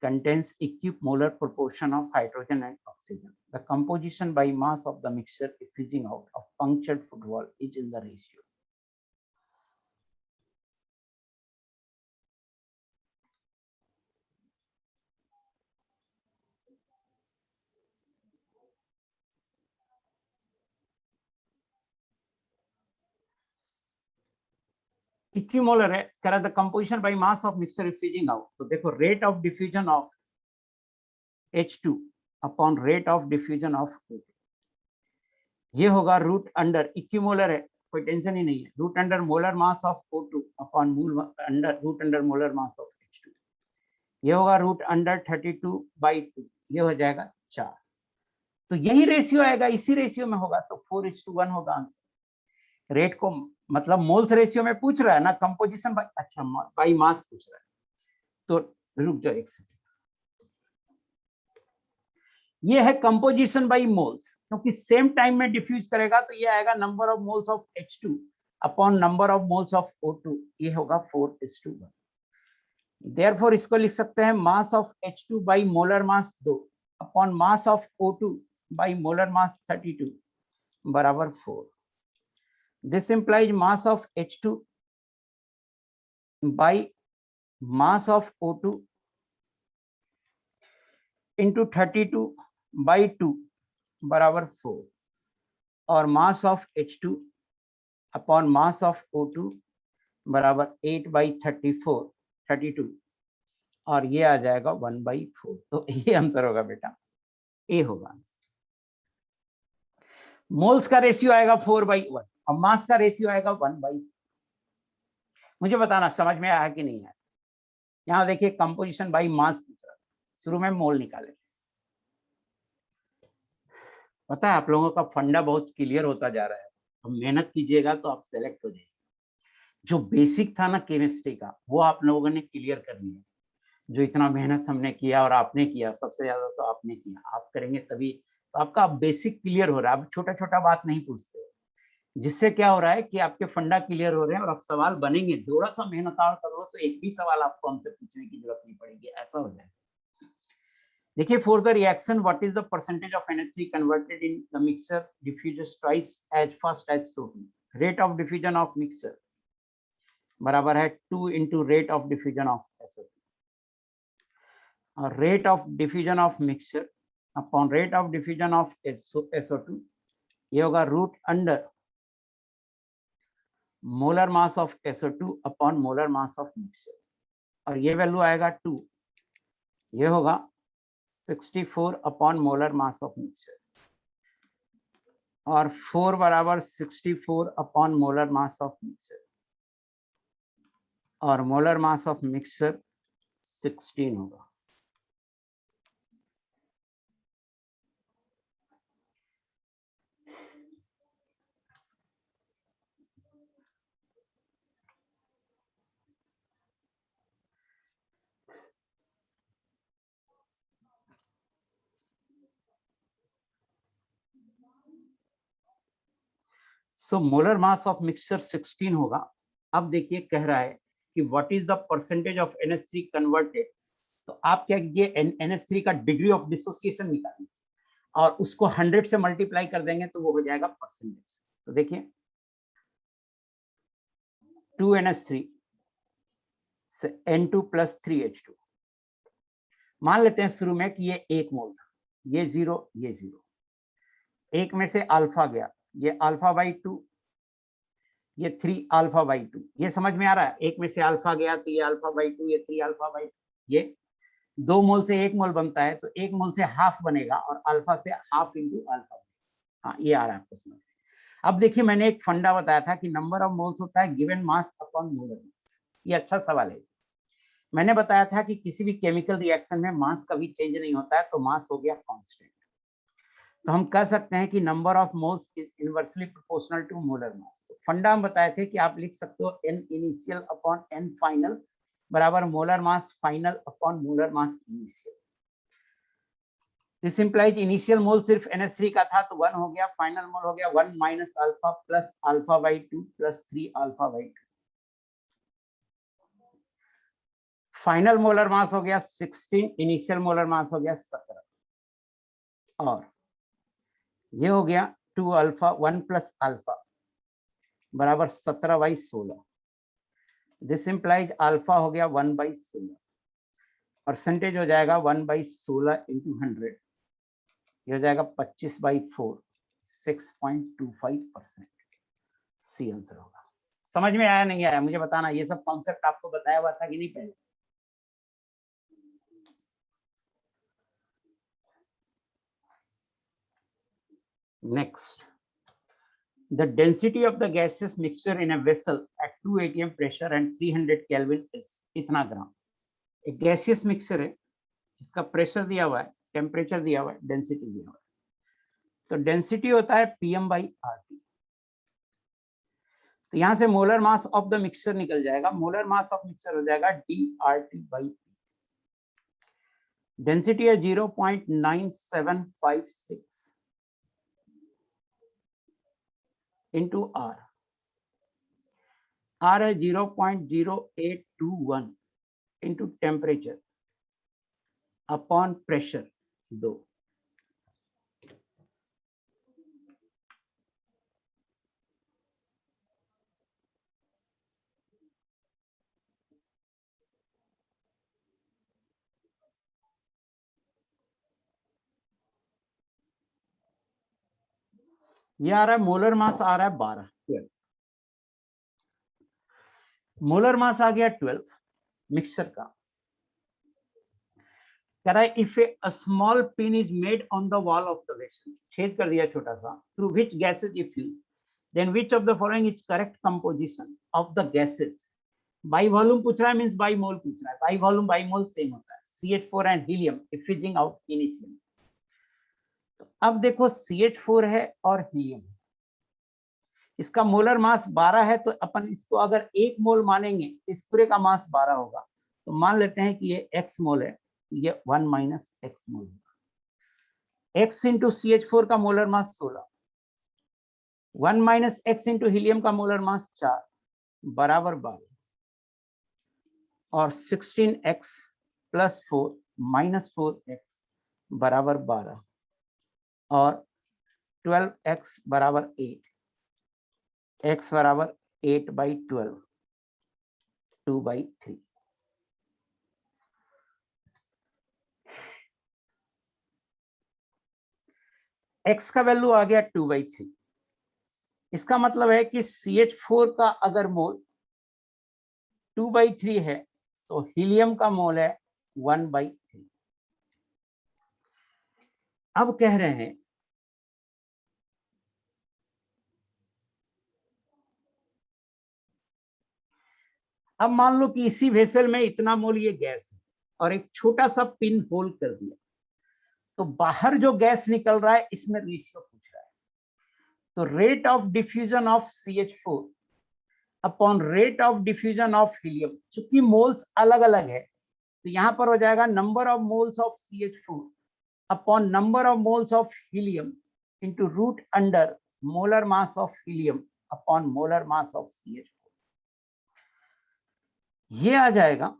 contains equimolar proportion of hydrogen and oxygen. The composition by mass of the mixture effusing out of punctured football is in the ratio. Equimolar है, कह रहा the composition by mass of mixture effusing out. तो देखो rate of diffusion of H2 upon rate of diffusion of O2, ये होगा root under, equimolar है कोई tension ही नहीं है, root under molar mass of O2 upon मूल under root under molar mass of H2, ये होगा रूट अंडर 32/2, ये हो जाएगा 4। तो यही रेशियो आएगा, इसी रेशियो में होगा, तो 4:1 होगा आंसर। रेट को मतलब मोल्स रेशियो में पूछ रहा है ना, कंपोजिशन बाय, अच्छा बाय मास पूछ रहा है। तो रुक जाओ एक सेकंड, ये है कंपोजिशन बाय मोल्स, क्योंकि सेम टाइम में डिफ्यूज करेगा तो ये आएगा number of moles of H2 upon number of moles of O2, ये होगा 4:1। देयरफॉर इसको लिख सकते हैं मास of H2 by molar mass 2 upon mass of O2 by molar mass 32 बराबर 4। This implies mass of H2 by mass of O2 into 32/2 बराबर 4, और मास of H2 upon mass of O2 बराबर 8/32, और ये आ जाएगा 1/4। तो ये आंसर होगा बेटा, ए होगा आंसर। मोल्स का रेशियो आएगा 4/1 और मास का रेशियो आएगा 1/4। मुझे बताना समझ में आया कि नहीं आया? यहाँ देखिए कंपोजिशन बाय मास पूछ रहा था, शुरू में मोल निकाले। पता है आप लोगों का फंडा बहुत क्लियर होता जा रहा है, अब मेहनत कीजिएगा तो आप सेलेक्ट हो जाएंगे। जो बेसिक था ना केमिस्ट्री का, वो आप लोगों ने क्लियर कर लिया। जो इतना मेहनत हमने किया और आपने किया, सबसे ज्यादा तो आपने किया, आप करेंगे तभी तो आपका बेसिक क्लियर हो रहा है। अब छोटा छोटा बात नहीं पूछते, जिससे क्या हो रहा है कि आपके फंडा क्लियर हो रहे हैं और अब सवाल बनेंगे। थोड़ा सा मेहनत और करो तो एक भी सवाल आपको हमसे पूछने की जरूरत नहीं पड़ेगी, ऐसा हो जाए। देखिए, for the reaction what is the percentage of NH3 converted in the mixture diffuses twice as fast as sodium. Rate of diffusion of mixture बराबर है 2 into rate of diffusion of SO2, और rate of diffusion of mixture upon rate of diffusion of SO2, ये होगा root under molar mass of SO2 upon molar mass of mixture, और ये value आएगा 2, ये होगा 64 upon molar mass of mixture, और 4 बराबर 64 upon molar mass of mixture, और मोलर मास ऑफ मिक्सचर 16 होगा। So molar mass of mixture 16 होगा। अब देखिए कह रहा है कि what is the percentage of NH3 converted, तो आप क्या कीजिए, NH3 का डिग्री ऑफ डिसोसिएशन निकालिए और उसको 100 से मल्टीप्लाई कर देंगे तो वो हो जाएगा परसेंटेज। तो देखिए 2NH3 से N2 प्लस 3H2, मान लेते हैं शुरू में कि ये 1 मोल था, ये 0, ये 0, एक में से अल्फा गया, ये अल्फा बाई 2, ये 3 अल्फा बाई 2, ये समझ में आ रहा है। एक में से अल्फा गया तो ये अल्फा बाई 2, ये 3 अल्फा बाई 2, ये 2 मोल से 1 मोल बनता है तो 1 मोल से हाफ बनेगा और अल्फा से हाफ इंटू अल्फा। हाँ, ये आ रहा है आपको समझ। अब देखिए, मैंने एक फंडा बताया था कि नंबर ऑफ मोल्स होता है गिवन मास अपॉन मोलर मास। ये अच्छा सवाल है। मैंने बताया था कि किसी भी केमिकल रिएक्शन में मास कभी चेंज नहीं होता है, तो मास हो गया कांस्टेंट। तो हम कह सकते हैं कि number of moles is inversely proportional to molar mass. तो फंडा हम बताए थे कि आप लिख सकते हो n initial upon n final बराबर molar mass final upon molar mass initial. This implies initial mole सिर्फ NH3 का था तो 1 हो गया, फाइनल मोल हो गया 1 minus alpha plus alpha by 2 plus 3 alpha by 2। Final molar mass हो गया 16, इनिशियल मोलर मास हो गया 17, और ये हो गया 2 अल्फा 1 प्लस अल्फा बराबर 17 बाई 16। दिस इंप्लाइज अल्फा हो गया 1 बाई 16, परसेंटेज हो जाएगा 1 बाई 16 इंटू 100, ये हो जाएगा 25 बाई 4, 6.25%। सी आंसर होगा। समझ में आया नहीं आया मुझे बताना, ये सब कॉन्सेप्ट आपको बताया हुआ था कि नहीं पहले? Next, the density of the gaseous mixture in a vessel at 2 atm pressure and 300 Kelvin is इतना ग्राम। एक गैसियस मिक्सचर है, इसका प्रेशर दिया हुआ है, टेम्परेचर दिया हुआ है, डेंसिटी दिया हुआ है। तो डेंसिटी होता है PM बाई RT। तो यहां से molar mass of the mixture निकल जाएगा, मोलर मास ऑफ मिक्सचर हो जाएगा DRT बाई P। डेंसिटी है 0.9756 इंटू R है 0.0821 इंटू टेम्परेचर अपॉन प्रेशर 2। ये आ रहा है मोलर मास आ रहा है 12, 12। मोलर मास आ गया 12 मिक्सचर का। कह रहा है if a small pin is made on the wall of the vessel, छेद कर दिया छोटा सा, through which gases diffuse, then which of the following is correct composition of the gases. By volume पूछ रहा है, मींस बाई मोल पूछ रहा है। By volume by mole same होता है। CH4 and helium effusing out initially. तो अब देखो CH4 है और हीलियम, इसका मोलर मास 12 है, तो अपन इसको अगर 1 मोल मानेंगे तो इस पूरे का मास 12 होगा। तो मान लेते हैं कि ये x मोल है, ये 1 माइनस x मोल होगा। x इंटू CH4 का मोलर मास 16, 1 माइनस x इंटू हीलियम का मोलर मास 4 बराबर 12, और 16x प्लस 4 माइनस 4x बराबर 12, और 12x बराबर 8, x बराबर 8/12, 2/3। x का वैल्यू आ गया 2/3। इसका मतलब है कि CH4 का अगर मोल 2/3 है तो हीलियम का मोल है 1/3। अब कह रहे हैं अब मान लो कि इसी वेसल में इतना मोल ये गैस है और एक छोटा सा पिन होल कर दिया, तो बाहर जो गैस निकल रहा है इसमें रेशियो पूछ रहा है। तो rate of diffusion of CH4 upon rate of diffusion of helium, चूंकि मोल्स अलग अलग है तो यहां पर हो जाएगा number of moles of CH4 upon number of moles of helium into root under molar mass of helium upon molar mass of CH4। ये आ जाएगा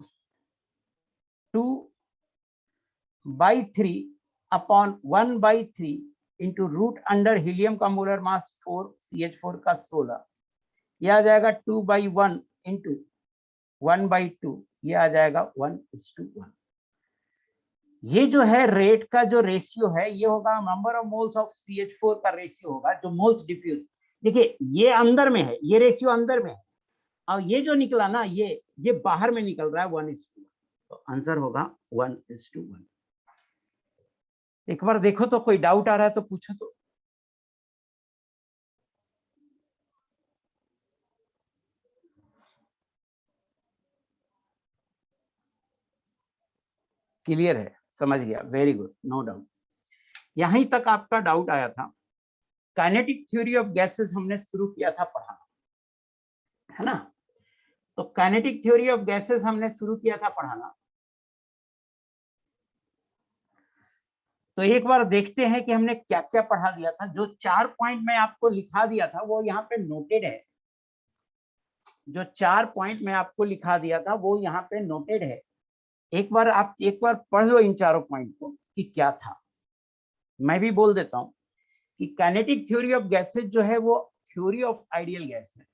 2/3 upon 1/3 into root under helium का मोलर मास 4, CH4 का 16, यह आ जाएगा 2/1 into 1/2, ये आ जाएगा 1:1। ये जो है रेट का जो रेशियो है ये होगा number of moles of CH4 का रेशियो होगा जो मोल्स डिफ्यूज। देखिए ये अंदर में है, ये रेशियो अंदर में है, और ये जो निकला ना ये बाहर में निकल रहा है 1:1, तो आंसर होगा 1:1। एक बार देखो तो, कोई डाउट आ रहा है तो पूछो तो। क्लियर है, समझ गया, वेरी गुड, नो डाउट। यहीं तक आपका डाउट आया था। काइनेटिक थ्योरी ऑफ गैसेस हमने शुरू किया था पढ़ाना, है ना। तो काइनेटिक थ्योरी ऑफ गैसेस हमने शुरू किया था पढ़ाना। तो एक बार देखते हैं कि हमने क्या क्या पढ़ा दिया था। जो 4 पॉइंट मैं आपको लिखा दिया था वो यहाँ पे नोटेड है। जो 4 पॉइंट मैं आपको लिखा दिया था वो यहाँ पे नोटेड है। आप एक बार पढ़ लो इन चारों पॉइंट को कि क्या था। मैं भी बोल देता हूँ कि काइनेटिक थ्योरी ऑफ गैसेस जो है वो थ्योरी ऑफ आइडियल गैस है।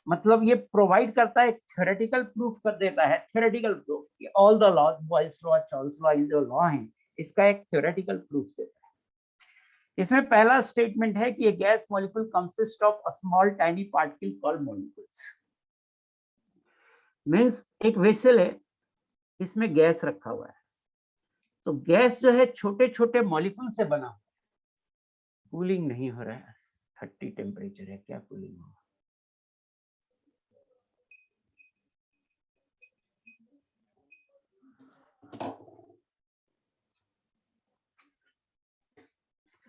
मतलब ये प्रोवाइड करता है, थ्योरेटिकल प्रूफ कर देता है, थ्योरेटिकल प्रूफ कि all the laws, Boyle's law, Charles law, जो लॉ है इसका एक थ्योरेटिकल प्रूफ देता है। इसमें पहला स्टेटमेंट है कि a gas molecule consists of a small tiny particle called molecules। Means एक वेसल है, इसमें गैस रखा हुआ है, तो गैस जो है छोटे छोटे मॉलिक्यूल से बना। कूलिंग नहीं हो रहा है, 30 टेम्परेचर है, क्या कूलिंग होगा।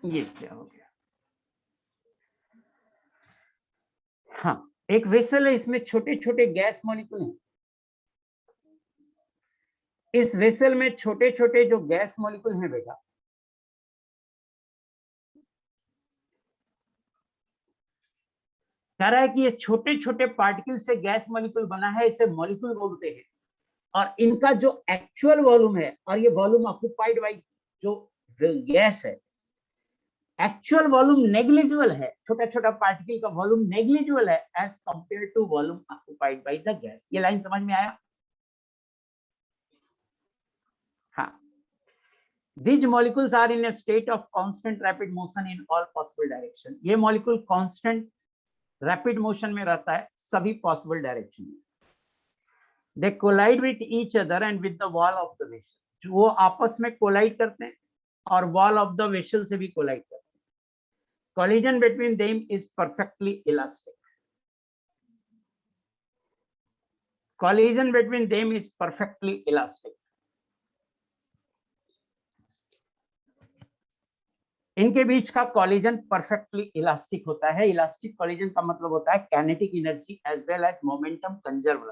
ये क्या हो गया। हाँ, एक वेसल है, इसमें छोटे छोटे गैस मॉलिक्यूल हैं। इस वेसल में छोटे छोटे जो गैस मॉलिक्यूल हैं बेटा, कह रहा है कि ये छोटे छोटे पार्टिकल से गैस मॉलिक्यूल बना है, इसे मॉलिक्यूल बोलते हैं। और इनका जो एक्चुअल वॉल्यूम है, और ये वॉल्यूम ऑक्युपाइड बाय जो गैस है, एक्चुअल वॉल्यूम नेग्लिजिबल है। छोटा छोटा पार्टिकल का वॉल्यूम नेग्लिजिबल है as compared to volume occupied by the gas. ये लाइन समझ में आया। हाँ, these molecules are in a state of constant rapid motion in all possible direction। ये मॉलिक्यूल कांस्टेंट रैपिड मोशन में रहता है सभी पॉसिबल डायरेक्शन में। They collide with each other and with the wall of the vessel। वो आपस में collide करते हैं और वॉल ऑफ द वेसल से भी कोलाइड करते हैं। Collision between them is perfectly elastic। Collision between them is perfectly elastic। इनके बीच का कॉलिजन परफेक्टली इलास्टिक होता है। इलास्टिक कॉलिजन का मतलब होता है kinetic energy as well as momentum conserve.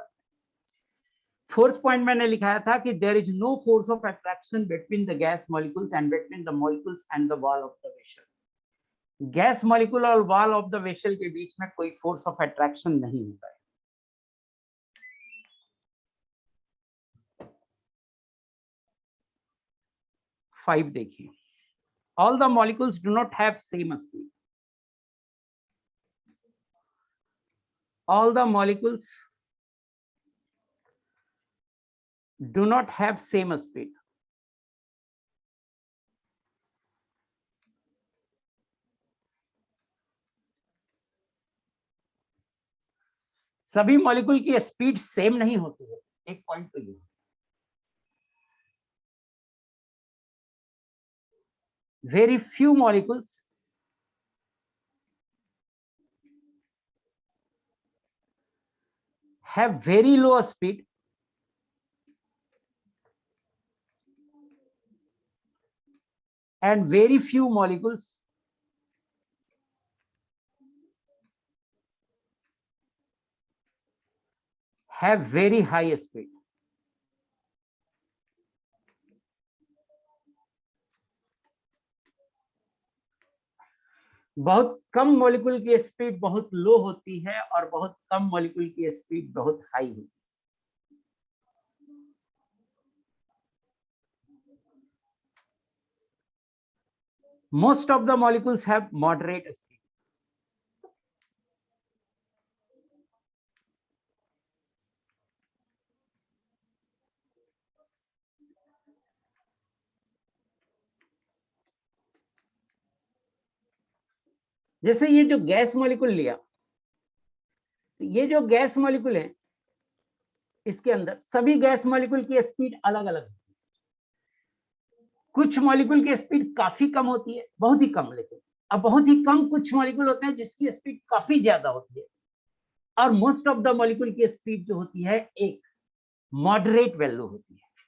Fourth point मैंने लिखाया था कि there is no force of attraction between the gas molecules and between the molecules and the wall of the vessel. Gas molecule और wall of the vessel के बीच में कोई force of attraction नहीं होता है। फाइव देखिए, all the molecules do not have same speed. All the molecules do not have same speed. सभी मॉलिक्यूल की स्पीड सेम नहीं होती है। एक पॉइंट तो ये, very few molecules have very low speed and very few molecules have very high speed. बहुत कम molecule की स्पीड बहुत लो होती है और बहुत कम मॉलिक्यूल की स्पीड बहुत हाई होती है। Most of the molecules have moderate speed. जैसे ये जो गैस मॉलिक्यूल लिया, ये जो गैस मॉलिक्यूल है, इसके अंदर सभी गैस मॉलिक्यूल की स्पीड अलग अलग है। कुछ मॉलिक्यूल की स्पीड काफी कम होती है, बहुत ही कम, लेकिन अब बहुत ही कम कुछ मॉलिक्यूल होते हैं जिसकी स्पीड काफी ज्यादा होती है। और मोस्ट ऑफ द मॉलिक्यूल की स्पीड जो होती है एक मॉडरेट वैल्यू होती है,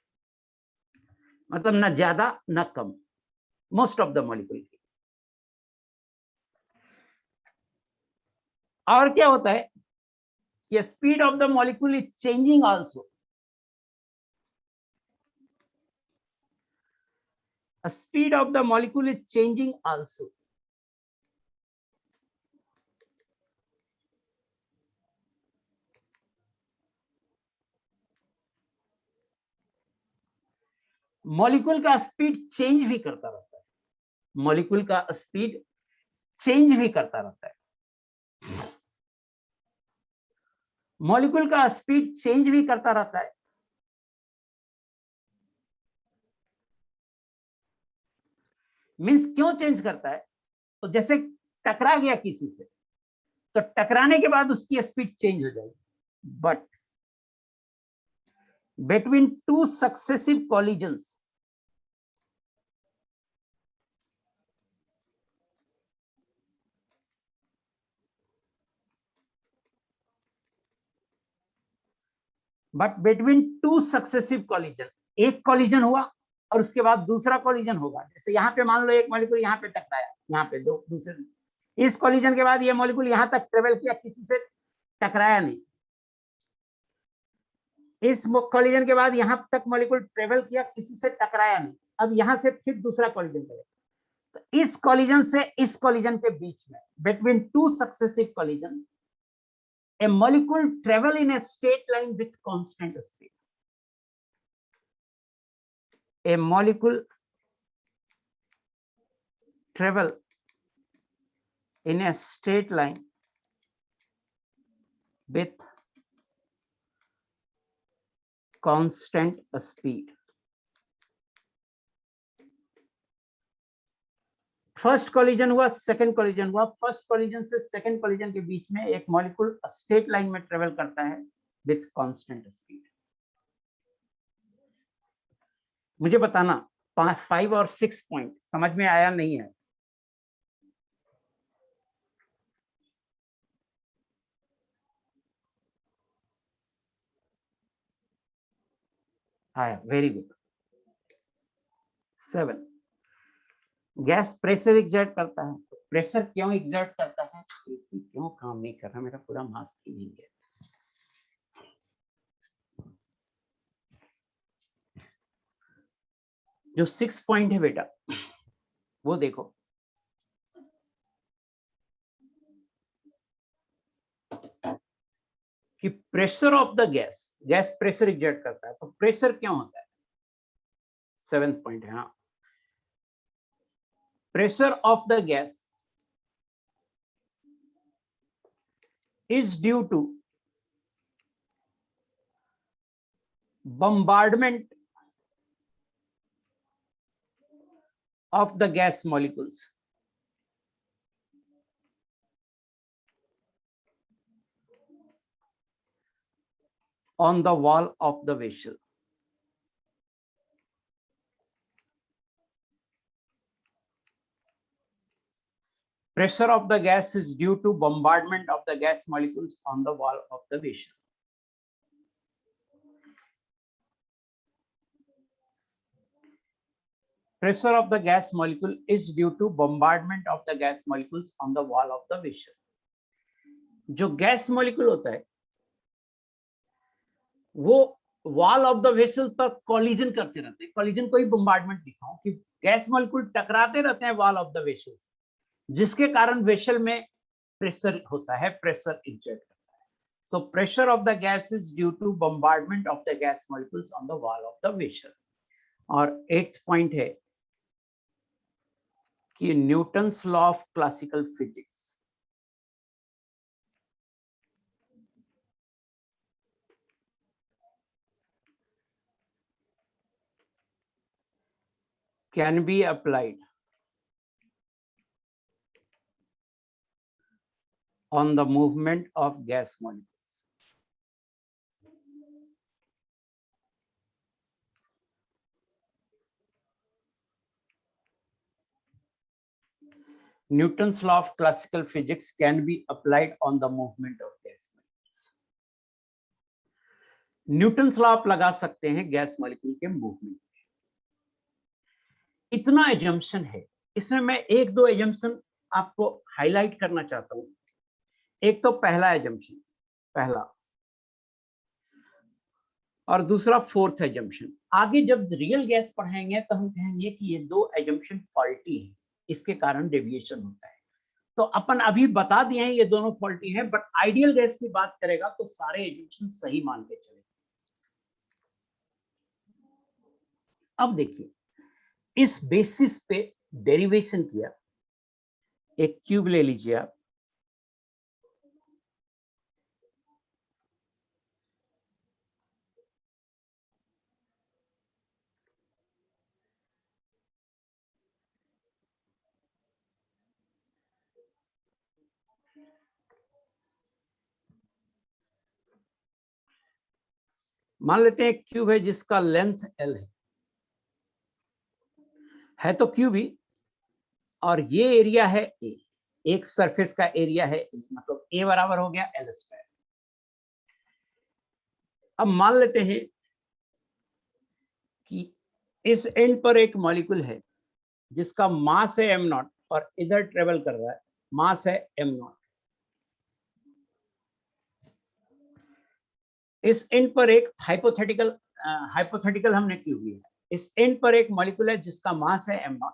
मतलब ना ज्यादा ना कम, मोस्ट ऑफ द मॉलिक्यूल की। और क्या होता है कि speed of the molecule is changing also. Speed of the molecule is changing also. Molecule का स्पीड चेंज भी करता रहता है, मॉलिक्यूल का स्पीड चेंज भी करता रहता है। मॉलिक्यूल का स्पीड चेंज भी करता रहता है। मींस क्यों चेंज करता है? तो जैसे टकरा गया किसी से, तो टकराने के बाद उसकी स्पीड चेंज हो जाएगी, but between two successive collisions but between two successive collision, एक कॉलिजन हुआ और उसके बाद दूसरा कॉलिजन होगा। जैसे यहाँ पे मान लो एक मॉलिक्यूल यहाँ पे टकराया, यहाँ पे दो दूसरे, इस कॉलिजन के बाद ये मॉलिक्यूल यहाँ तक ट्रेवल किया, किसी से टकराया नहीं। इस कॉलिजन के बाद यहाँ तक मॉलिक्यूल ट्रेवल किया, किसी से टकराया नहीं। अब यहाँ से फिर दूसरा कॉलिजन करेगा, तो इस कॉलिजन से इस कॉलिजन के बीच में, between two successive collision, a molecule travel in a straight line with constant speed. A molecule travel in a straight line with constant speed. First collision हुआ, सेकंड कॉलिजन हुआ, फर्स्ट कॉलिजन से second collision के बीच में एक molecule straight line में travel करता है विथ कांस्टेंट स्पीड। मुझे बताना 5 और 6 पॉइंट समझ में आया नहीं है? आया, very good. 7, gas pressure exert करता है, तो प्रेशर क्यों एग्जर्ट करता है? एसी क्यों काम नहीं कर रहा? मेरा पूरा मास्क ही नहीं है। जो 6 पॉइंट है बेटा, वो देखो। कि pressure of the gas, gas pressure exert करता है, तो प्रेशर क्यों होता है? 7th पॉइंट है। हाँ, pressure of the gas is due to bombardment of the gas molecules on the wall of the vessel. Pressure of the gas is due to bombardment of the gas molecules on the wall of the vessel. Pressure of the gas molecule is due to bombardment of the gas molecules on the wall of the vessel. जो gas molecule होता है वो wall of the vessel पर collision करते रहते हैं। Collision को ही bombardment लिखा हूं कि गैस मॉलिक्यूल टकराते रहते हैं वॉल ऑफ द वेसल, जिसके कारण वेसल में प्रेशर होता है, प्रेशर एग्जर्ट करता है। So pressure of the gas is due to bombardment of the gas molecules on the wall of the vessel. और 8th पॉइंट है कि Newton's law of classical physics can be applied on the movement of gas molecules. Newton's law of classical physics can be applied on the movement of gas molecules. Newton's law आप लगा सकते हैं gas molecule के movement में। इतना assumption है, इसमें मैं एक दो एजम्पशन आपको हाईलाइट करना चाहता हूं। एक तो पहला एजम्पशन, पहला, और दूसरा 4th एजम्पशन। आगे जब रियल गैस पढ़ाएंगे तो हम कहेंगे कि ये दो एजम्पशन फॉल्टी है, इसके कारण डेविएशन होता है। तो अपन अभी बता दिए हैं ये दोनों फॉल्टी हैं, बट आइडियल गैस की बात करेगा तो सारे एजम्पशन सही मान के चले। अब देखिए, इस बेसिस पे डेरिवेशन किया। एक क्यूब ले लीजिए आप, मान लेते हैं एक क्यूब है जिसका लेंथ L है तो क्यूब ही, और ये एरिया है A, एक सरफेस का एरिया है A, मतलब A बराबर हो गया L स्क्वायर। अब मान लेते हैं कि इस एंड पर एक मॉलिक्यूल है जिसका मास है m0 और इधर ट्रेवल कर रहा है, मास है m0। इस एंड पर एक हाइपोथेटिकल हमने क्यों लिया, इस एंड पर एक मॉलिक्यूल है जिसका मास है m0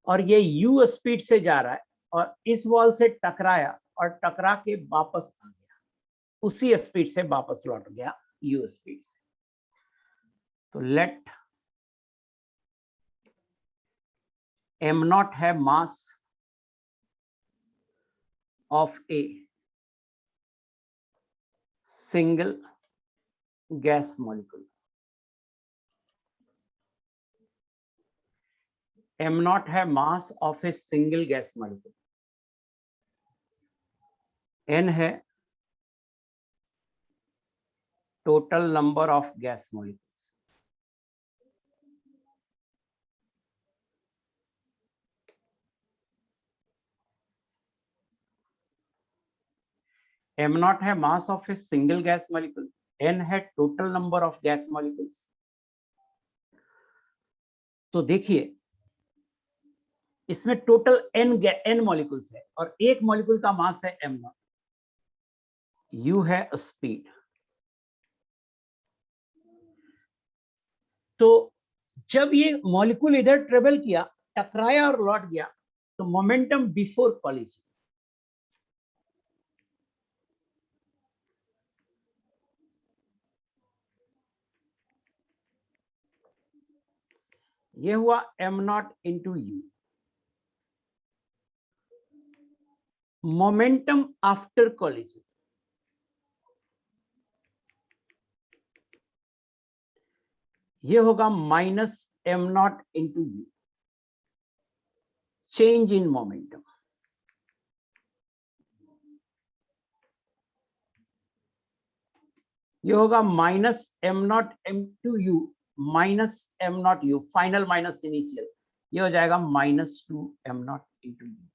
और ये u स्पीड से जा रहा है और इस वॉल से टकराया और टकरा के वापस आ गया, उसी स्पीड से वापस लौट गया u स्पीड से। तो लेट m0 है mass of a single gas molecule, m0 है mass of a single gas molecule, n है total number of gas molecules. m0 है mass of a single gas molecule, n है total number of gas molecules. तो देखिए इसमें total n molecules है और एक मॉलिक्यूल का मास है m0, u है स्पीड। तो जब ये मॉलिक्यूल इधर ट्रेवल किया, टकराया और लौट गया, तो मोमेंटम बिफोर कॉलिजन, ये हुआ m0 into you. Momentum after collision, ये होगा minus m0 into you, change in momentum. ये होगा minus m0 into you minus m0 you, final minus initial, ये हो जाएगा -2m0 into you.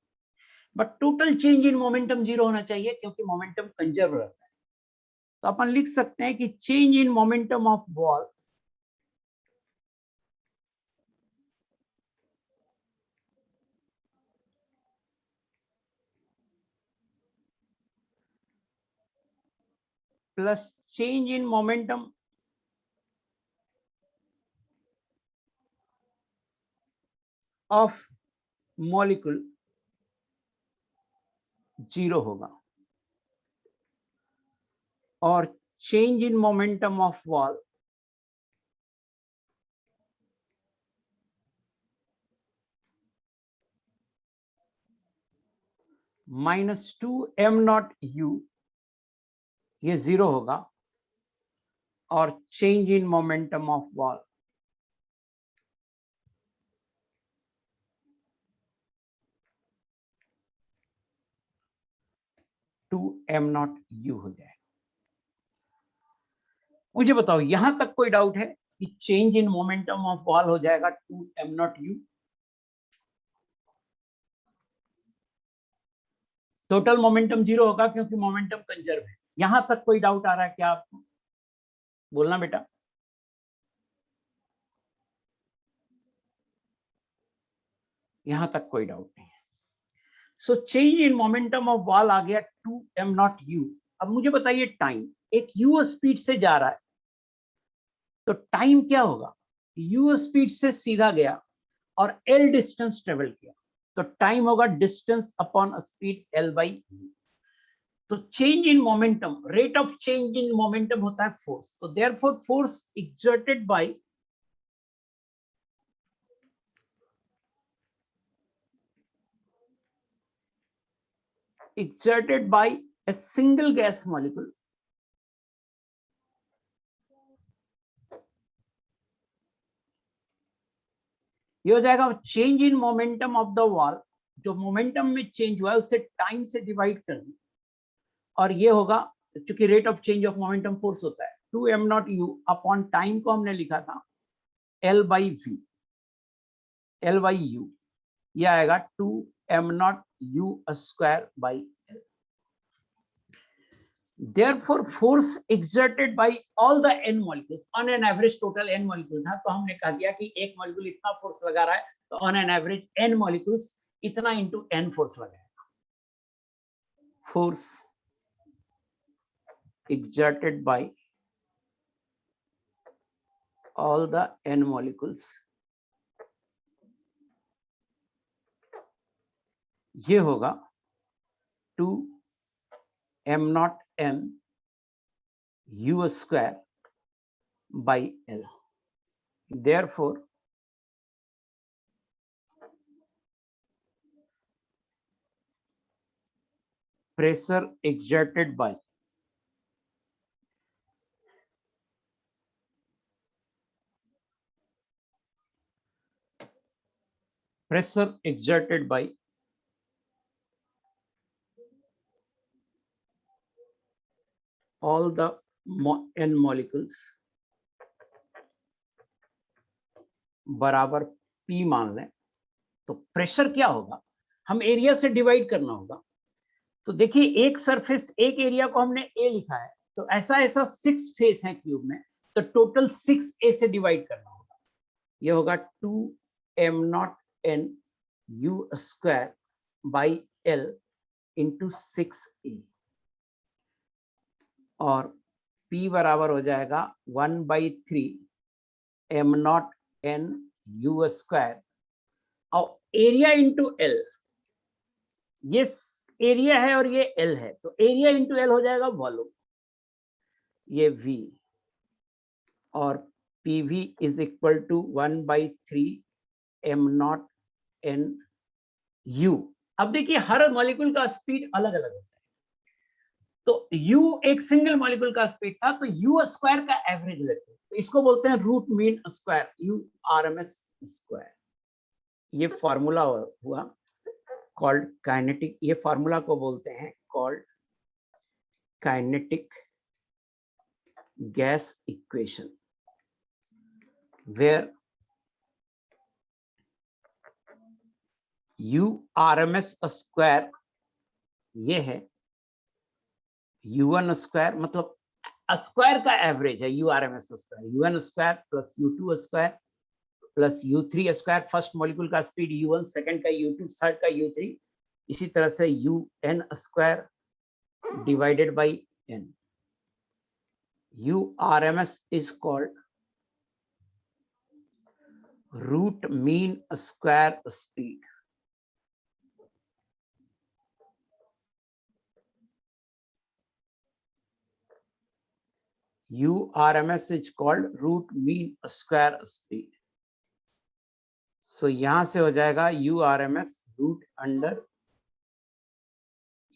But total change in momentum 0 होना चाहिए क्योंकि मोमेंटम कंजर्व रहता है। तो अपन लिख सकते हैं कि change in momentum of ball plus change in momentum of molecule 0 होगा और change in momentum of ball -2m0 u, ये 0 होगा और change in momentum of ball 2m0 u हो जाएगा। मुझे बताओ यहां तक कोई डाउट है कि change in momentum of ball हो जाएगा 2m0 u? टोटल मोमेंटम 0 होगा क्योंकि मोमेंटम कंजर्व है। यहां तक कोई डाउट आ रहा है क्या आपको? बोलना बेटा। यहां तक कोई डाउट नहीं है। So change in momentum of ball आ गया 2m0 u। अब मुझे बताइए टाइम, एक u स्पीड से जा रहा है तो टाइम क्या होगा? u स्पीड से सीधा गया और l डिस्टेंस ट्रेवल किया, तो टाइम होगा distance upon speed l by u। तो change in momentum, rate of change in momentum होता है फोर्स। तो therefore force exerted by a single gas molecule ये हो जाएगा change in momentum of the wall, जो मोमेंटम में चेंज हुआ है उसे टाइम से डिवाइड कर दें और ये होगा, क्योंकि rate of change of momentum force होता है 2m0 u अपॉन टाइम को हमने लिखा था l by v, l by u, ये आएगा 2m0 u square by l। Therefore, force exerted by all the n molecules on an average, total n molecules था, तो हमने कहा दिया कि एक मॉलिक्यूल इतना फोर्स लगा रहा है तो on an average n molecules इतना into n फोर्स लगाएगा। Force exerted by all the n molecules, ये होगा 2m0 m u square by l। Therefore, pressure exerted by all the n molecules बराबर P मान लें, तो प्रेशर क्या होगा? हम एरिया से डिवाइड करना होगा। तो देखिए एक सरफेस, एक एरिया को हमने A लिखा है, तो ऐसा ऐसा 6 फेस है क्यूब में, तो टोटल 6A से डिवाइड करना होगा। ये होगा 2m0 n U square by L into 6A और P बराबर हो जाएगा 1/3 m naught n U square और एरिया इंटू L, ये एरिया है और ये L है, तो एरिया इंटू L हो जाएगा वॉल्यूम, ये V और PV is equal to 1/3 m naught n U। अब देखिए हर मॉलिक्यूल का स्पीड अलग अलग होता है, तो U एक सिंगल मॉलिक्यूल का स्पीड था, तो U स्क्वायर का एवरेज लेते हैं, तो इसको बोलते हैं root mean square, URMS square. ये फॉर्मूला हुआ कॉल्ड काइनेटिक, ये फॉर्मूला को बोलते हैं called kinetic gas equation, where URMS square ये है U1 स्क्वायर, मतलब स्क्वायर का एवरेज है URMS square, UN square plus U2 square plus U3 square, first molecule का स्पीड U1, सेकंड का U2, थर्ड का U3, इसी तरह से UN square divided by N। URMS is called root mean square speed। URMS is called root mean square speed। So यहां से हो जाएगा URMS root under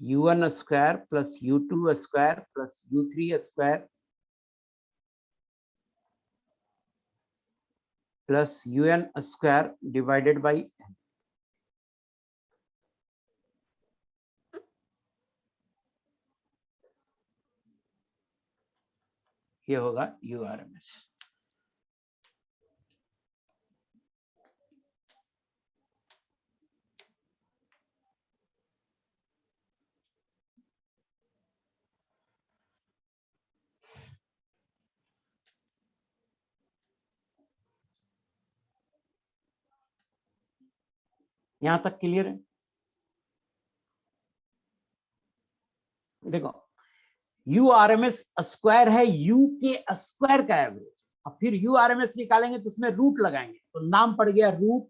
U1 square plus U2 square plus U3 square plus UN square divided by N। ये होगा URMS। यहां तक clear है? देखो URMS स्क्वायर है U के स्क्वायर का एवरेज, अब फिर URMS निकालेंगे तो उसमें रूट लगाएंगे, तो नाम पड़ गया रूट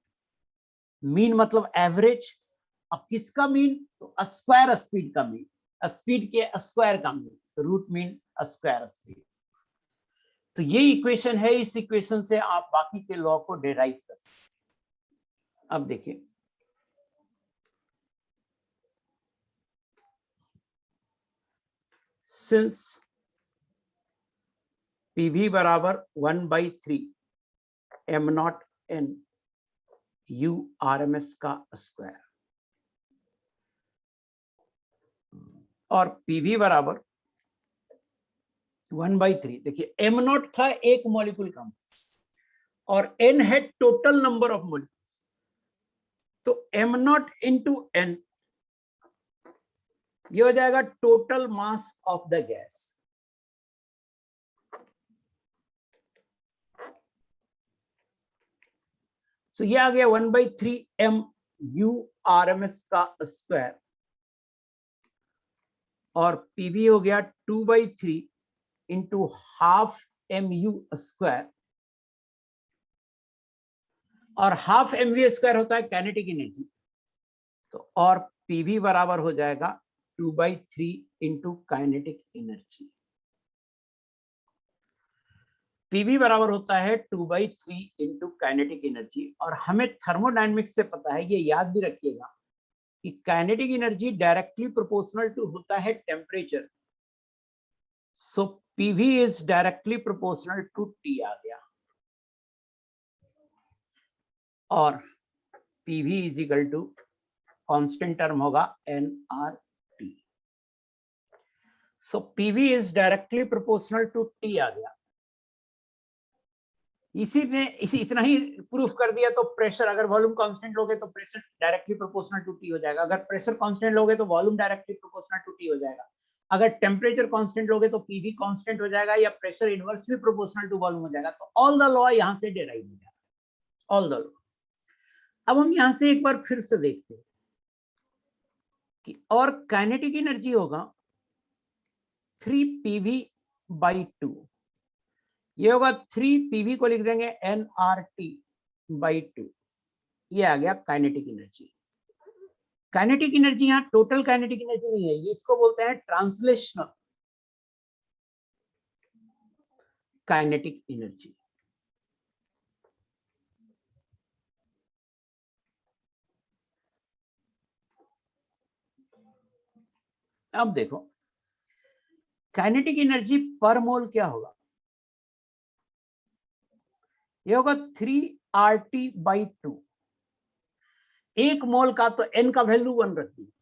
मीन, मतलब एवरेज। अब किसका मीन? तो स्क्वायर स्पीड का मीन, स्पीड के स्क्वायर का मीन, तो रूट मीन स्क्वायर स्पीड। तो ये इक्वेशन है, इस इक्वेशन से आप बाकी के लॉ को डिराइव कर सकते हैं। अब देखिए सिंस PV बराबर 1/3 m नॉट n URMS का स्क्वायर और PV बराबर 1/3, देखिए m नॉट था एक मॉलिक्यूल का और n है टोटल नंबर ऑफ मॉलिक्यूल्स, तो m नॉट इंटू n ये हो जाएगा total mass of the gas. तो ये आ गया 1/3 m URMS का स्क्वायर और PV हो गया 2/3 इंटू हाफ MU स्क्वायर, और हाफ MV स्क्वायर होता है काइनेटिक एनर्जी, तो और PV बराबर हो जाएगा 2/3 इंटू काइनेटिक एनर्जी। PV बराबर होता है 2/3 इंटू काइनेटिक एनर्जी, और हमें थर्मोडायनेमिक्स से पता है, ये याद भी रखिएगा कि kinetic energy directly proportional to होता है temperature, so PV is directly proportional to T आ गया, और PV is equal to constant term होगा nRT। So PV is directly proportional to T आ गया। इतना ही प्रूफ कर दिया, तो प्रेशर, अगर वॉल्यूम कांस्टेंट लोगे तो pressure directly proportional to T हो जाएगा, अगर प्रेशर कांस्टेंट लोगे तो volume directly proportional to T हो जाएगा, अगर टेम्परेचर कांस्टेंट लोगे तो PV कांस्टेंट हो जाएगा या pressure inversely proportional to volume हो जाएगा। तो ऑल द लॉ यहां से डिराइव हो जाएगा, ऑल द लॉ। अब हम यहां से एक बार फिर से देखते हैं कि और काइनेटिक एनर्जी होगा 3pv/2। ये होगा 3pv को लिख देंगे nRT/2। ये आ गया काइनेटिक एनर्जी। काइनेटिक एनर्जी यहाँ टोटल काइनेटिक एनर्जी नहीं है, ये इसको बोलते हैं ट्रांसलेशनल काइनेटिक एनर्जी। अब देखो काइनेटिक एनर्जी पर मोल क्या होगा, ये होगा 3RT/2। एक मोल का तो n का वैल्यू 1 रख दी,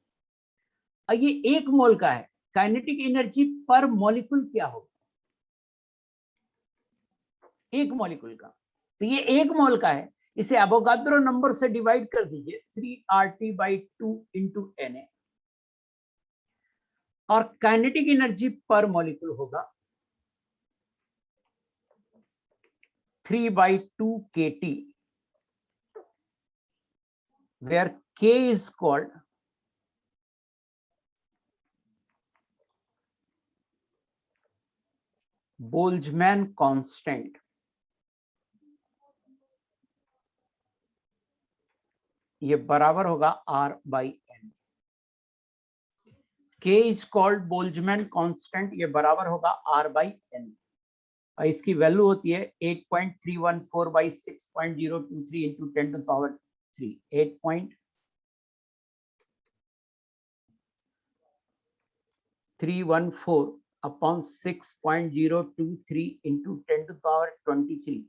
और ये एक मोल का है। काइनेटिक एनर्जी पर मॉलिक्यूल क्या होगा, एक मॉलिक्यूल का, तो ये एक मोल का है, इसे एवोगाड्रो नंबर से डिवाइड कर दीजिए 3RT/2 इंटू Na, और काइनेटिक एनर्जी पर मॉलिक्यूल होगा 3/2 kT, where K is called Boltzmann constant. ये बराबर होगा R/N। K is called Boltzmann constant, ये बराबर होगा R/N, और इसकी वैल्यू होती है 8.314/6.023 इंटू 10⁻3। 8.314/6.023 इंटू 10⁻23।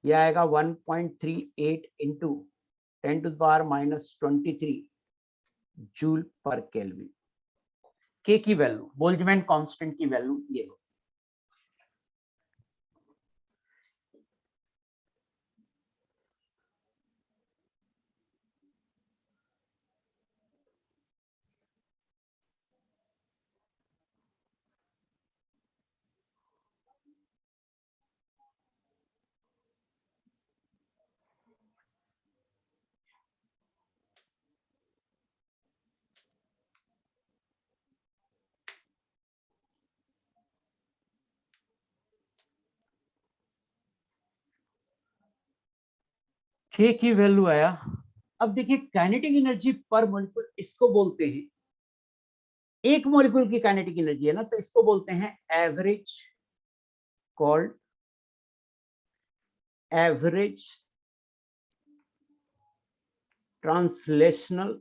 यह आएगा 1.38 इंटू 10⁻⁻23 जूल पर केल्विन। के की वैल्यू, बोल्ट्जमैन कांस्टेंट की वैल्यू ये हो। के की वैल्यू आया। अब देखिए काइनेटिक एनर्जी पर मॉलिक्यूल इसको बोलते हैं, एक मॉलिक्यूल की काइनेटिक एनर्जी है ना, तो इसको बोलते हैं average, called average translational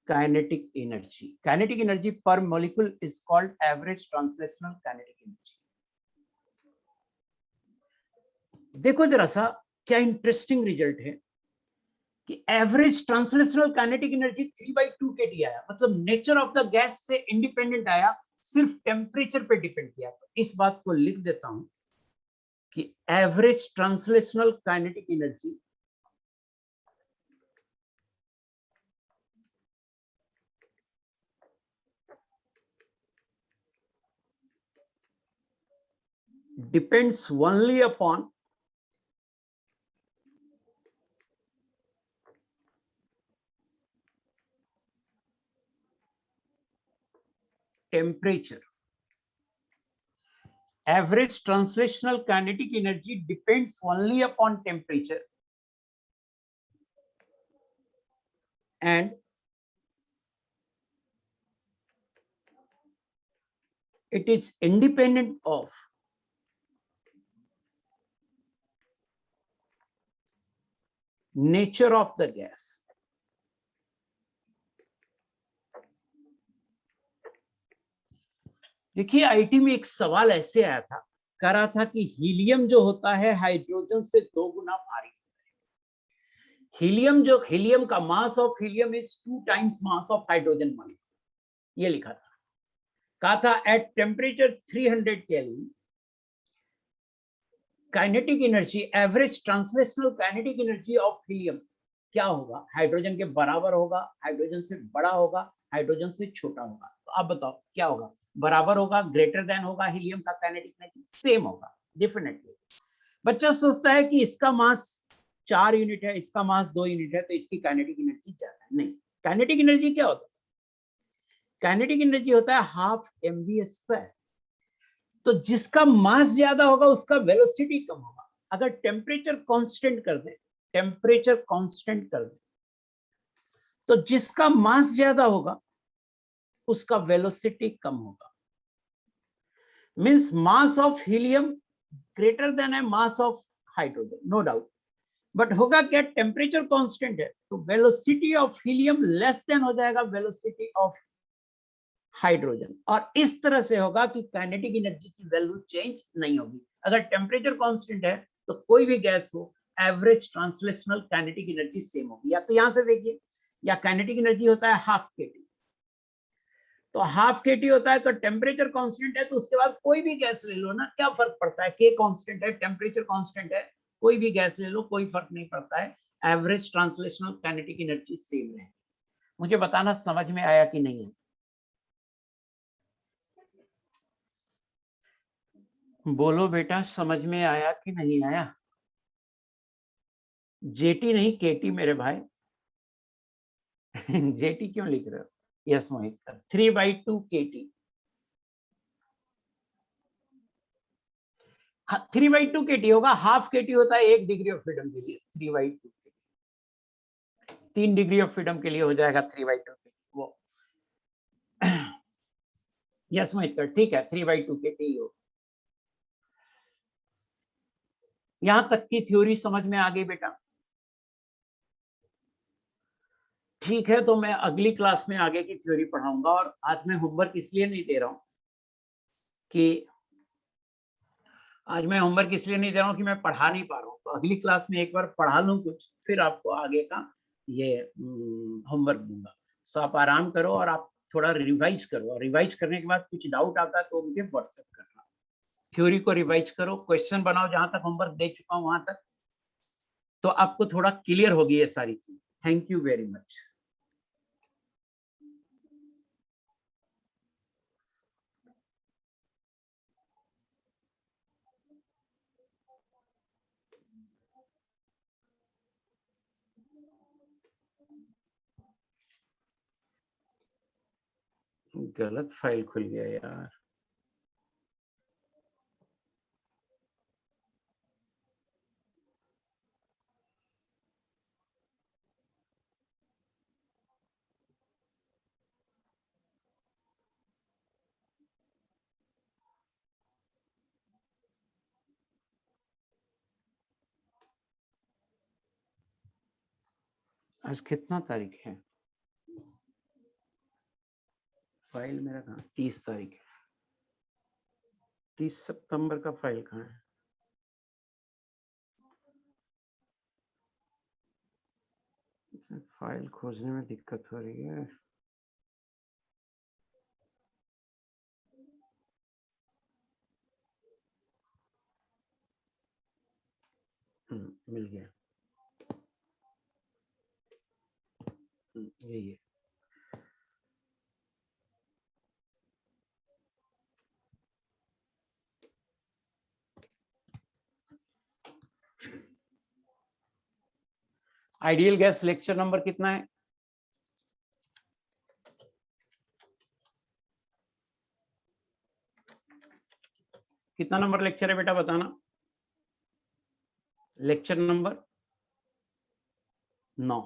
kinetic energy. Kinetic energy per molecule is called average translational kinetic energy. देखो जरा सा क्या इंटरेस्टिंग रिजल्ट है कि average translational kinetic energy 3/2 kT आया, मतलब नेचर ऑफ द गैस से इंडिपेंडेंट आया, सिर्फ टेम्परेचर पे डिपेंड किया। तो इस बात को लिख देता हूं कि average translational kinetic energy depends only upon temperature. Average translational kinetic energy depends only upon temperature and it is independent of nature of the gas. देखिए आईटी में एक सवाल ऐसे आया था, कह रहा था कि हीलियम जो होता है हाइड्रोजन से 2 गुना भारी होता है। हीलियम का मास of helium is 2 times mass of hydrogen molecule, ये लिखा था। कहा था at temperature 300 kelvin kinetic energy, average translational kinetic energy of helium क्या होगा, हाइड्रोजन के बराबर होगा, हाइड्रोजन से बड़ा होगा, हाइड्रोजन से छोटा होगा। तो आप बताओ क्या होगा, बराबर होगा, ग्रेटर देन होगा, हीलियम का काइनेटिक एनर्जी सेम होगा डेफिनेटली। बच्चा सोचता है कि इसका मास 4 यूनिट है, इसका मास 2 यूनिट है, तो इसकी काइनेटिक एनर्जी ज्यादा है। नहीं, काइनेटिक एनर्जी क्या होता है? काइनेटिक एनर्जी होता है हाफ mv²। तो जिसका मास ज्यादा होगा उसका वेलोसिटी कम होगा। अगर टेम्परेचर कांस्टेंट कर दें, टेम्परेचर कांस्टेंट कर दें, तो जिसका मास ज्यादा होगा उसका वेलोसिटी कम होगा। Means mass of helium greater than है mass of hydrogen, no doubt. But होगा क्या, टेम्परेचर कांस्टेंट है तो velocity of helium less than हो जाएगा वेलोसिटी ऑफ हाइड्रोजन, और इस तरह से होगा कि काइनेटिक एनर्जी की वैल्यू चेंज नहीं होगी। अगर टेम्परेचर कांस्टेंट है तो कोई भी गैस हो, average translational kinetic energy same होगी। या तो यहां से देखिए, या काइनेटिक एनर्जी होता है हाफ केटी, तो हाफ केटी होता है, तो टेम्परेचर कांस्टेंट है तो उसके बाद कोई भी गैस ले लो ना, क्या फर्क पड़ता है, के कांस्टेंट है, टेम्परेचर कांस्टेंट है, कोई भी गैस ले लो कोई फर्क नहीं पड़ता है, average translational kinetic energy same है। मुझे बताना समझ में आया कि नहीं है? बोलो बेटा, समझ में आया कि नहीं आया? जेटी नहीं केटी मेरे भाई। जेटी क्यों लिख रहे हो? यस मोहित, 3/2 केटी। 3/2 केटी होगा, हाफ केटी होता है 1 डिग्री ऑफ फ्रीडम के लिए, 3/2 3 डिग्री ऑफ फ्रीडम के लिए हो जाएगा 3/2 केटी वो। यस मोहित कर, ठीक है, 3/2 केटी हो। यहां तक की थ्योरी समझ में आ गई बेटा? ठीक है, तो मैं अगली क्लास में आगे की थ्योरी पढ़ाऊंगा। और आज मैं होमवर्क इसलिए नहीं दे रहा हूं कि नहीं दे रहा हूं कि मैं पढ़ा नहीं पा रहा हूं, तो अगली क्लास में एक बार पढ़ा लूं कुछ, फिर आपको आगे का ये होमवर्क दूंगा। तो आप आराम करो और आप थोड़ा रिवाइज करो, और रिवाइज करने के बाद कुछ डाउट आता है तो मुझे व्हाट्सएप करना। थ्योरी को रिवाइज करो, क्वेश्चन बनाओ, जहां तक होमवर्क दे चुका हूं वहां तक, तो आपको थोड़ा क्लियर होगी ये सारी चीज। Thank you very much. गलत फाइल खुल गया यार। आज कितना तारीख है? फाइल मेरा कहाँ, 30 तारीख है। 30 सितंबर का फाइल कहाँ है? फाइल खोजने में दिक्कत हो रही है। मिल गया। यही है। आइडियल गैस लेक्चर नंबर कितना है? कितना नंबर लेक्चर है बेटा, बताना। Lecture number 9।